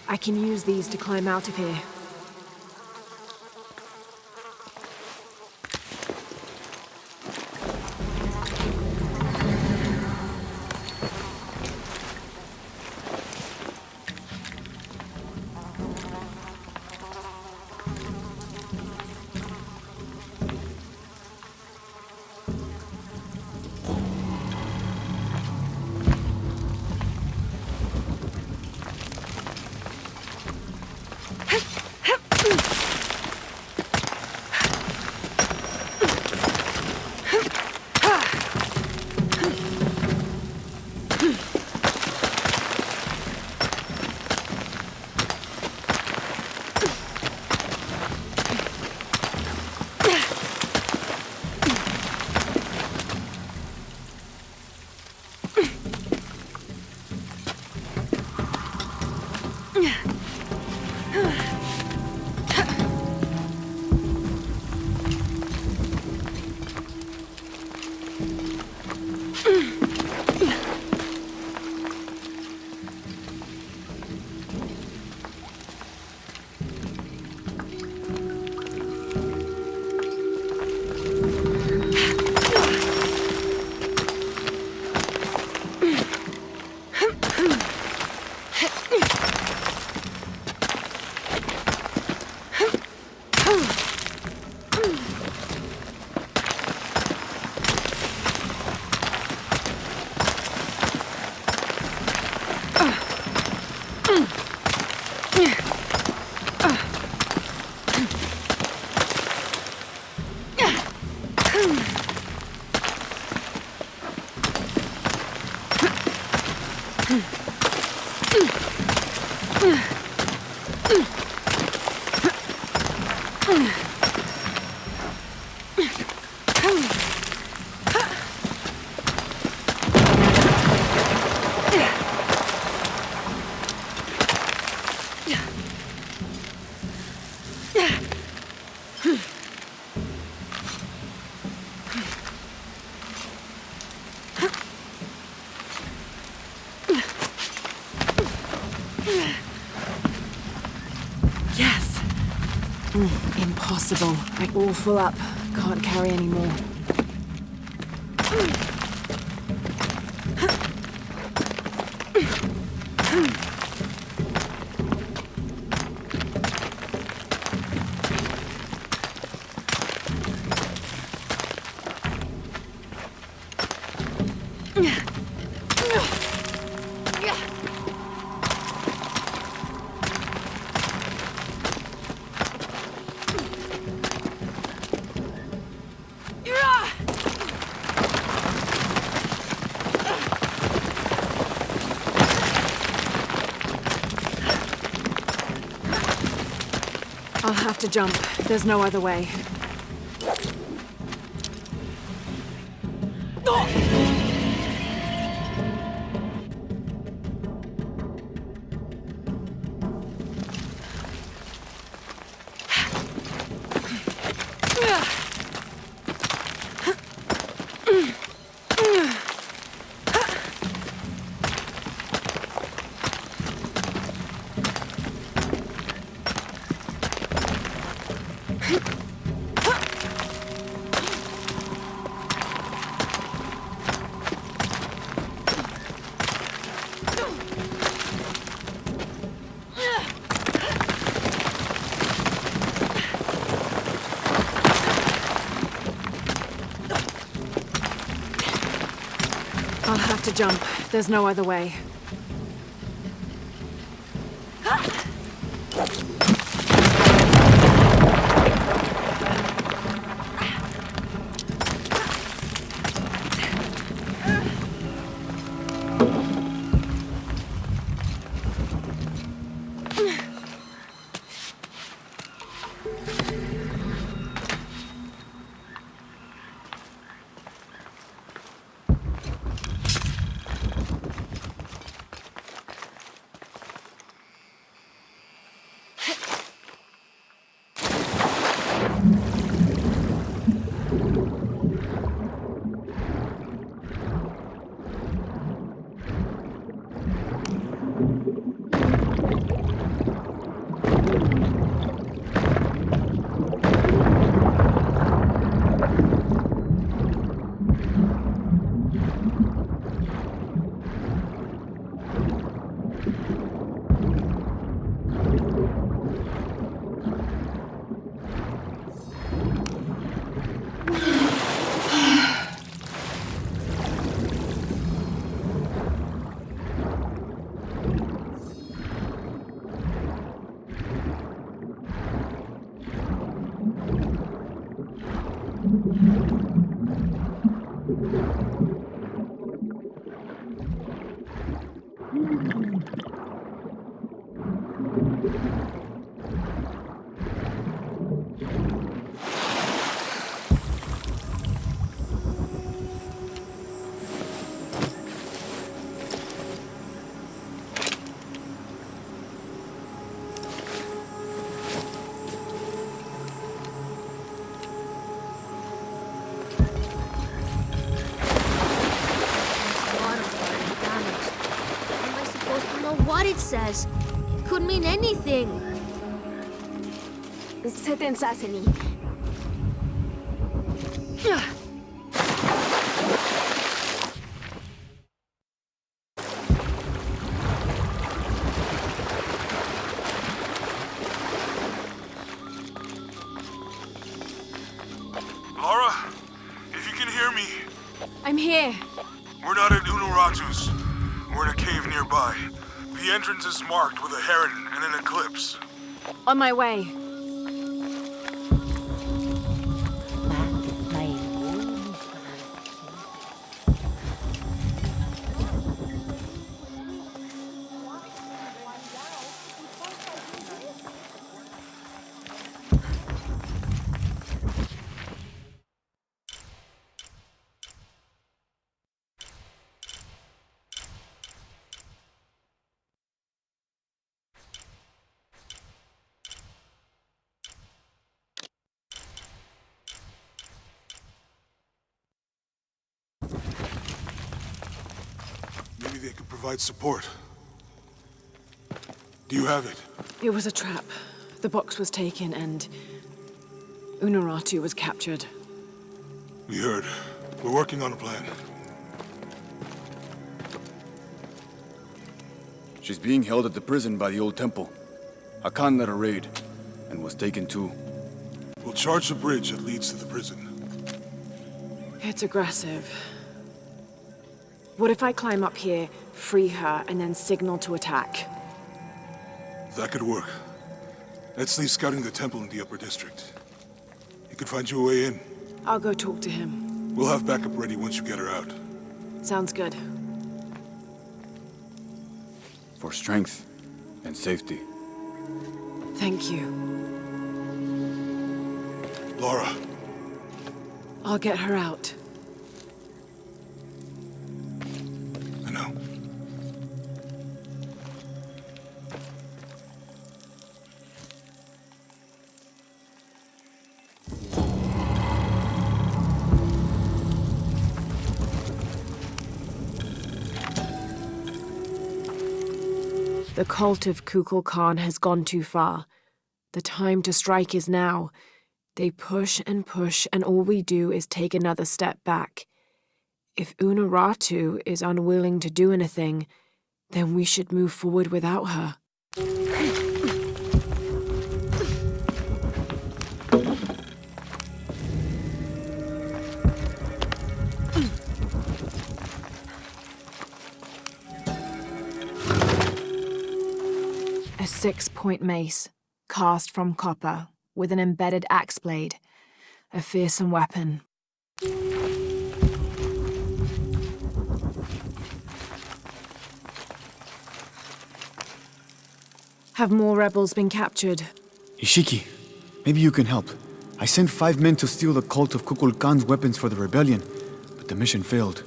D: I can use these to climb out of here. Yes! Impossible. I'm all full up. Can't carry any more. I'll have to jump. There's no other way. I'll have to jump. There's no other way.
B: what it says. It could mean anything.
J: Laura, if you can hear me,
D: I'm here.
J: we're not at Unuratu's. We're in a cave nearby. The entrance is marked with a heron and an eclipse.
D: On my way.
J: Maybe they could provide support. Do you have it?
D: It was a trap. The box was taken and Unuratu was captured.
J: We heard. We're working on a plan.
F: She's being held at the prison by the old temple. Hakan led a raid, and was taken too.
J: We'll charge the bridge that leads to the prison.
D: It's aggressive. What if I climb up here, free her, and then signal to attack?
J: That could work. Let's leave scouting the temple in the upper district. He could find you a way in.
D: I'll go talk to him.
J: We'll have backup ready once you get her out.
D: Sounds good.
F: For strength and safety.
D: Thank you.
J: Laura.
D: I'll get her out.
J: I know.
D: The cult of Kukulkan has gone too far. The time to strike is now. They push, and all we do is take another step back. If Unuratu is unwilling to do anything, then we should move forward without her. A 6-point mace, cast from copper, with an embedded axe blade. A fearsome weapon. Have more rebels been captured?
F: Ishiki, maybe you can help. I sent 5 men to steal the cult of Kukulkan's weapons for the rebellion, but the mission failed.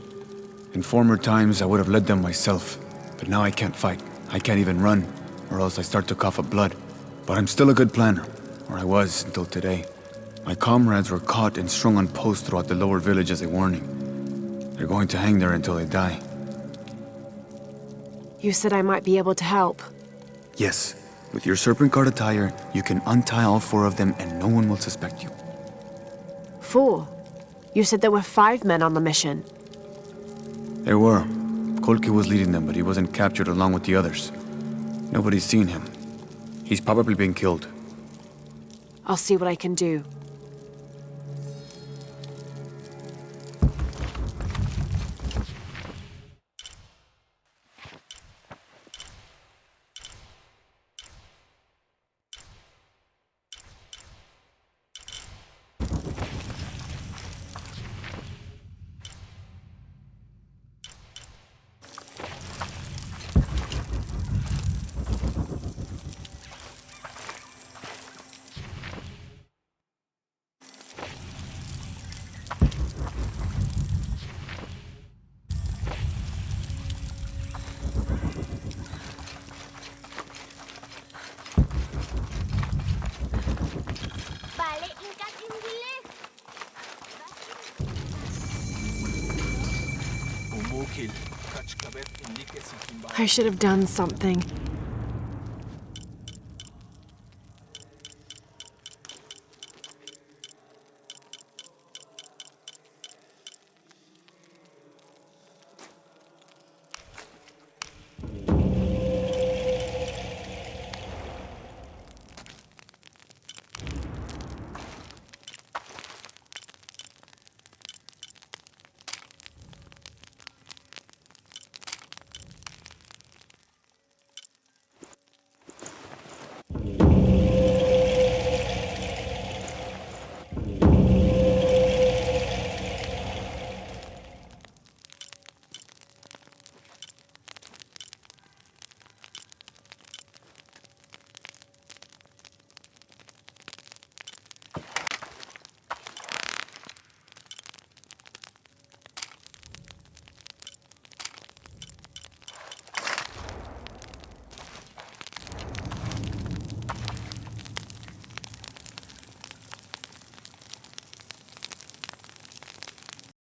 F: In former times, I would have led them myself, but now I can't fight. I can't even run, or else I start to cough up blood. But I'm still a good planner, or I was until today. My comrades were caught and strung on posts throughout the lower village as a warning. They're going to hang there until they die.
D: You said I might be able to help.
F: Yes, with your serpent guard attire, you can untie all 4 of them and no one will suspect you.
D: 4? You said there were 5 men on the mission.
F: There were. Kolki was leading them, but he wasn't captured along with the others. Nobody's seen him. He's probably been killed.
D: I'll see what I can do. I should have done something.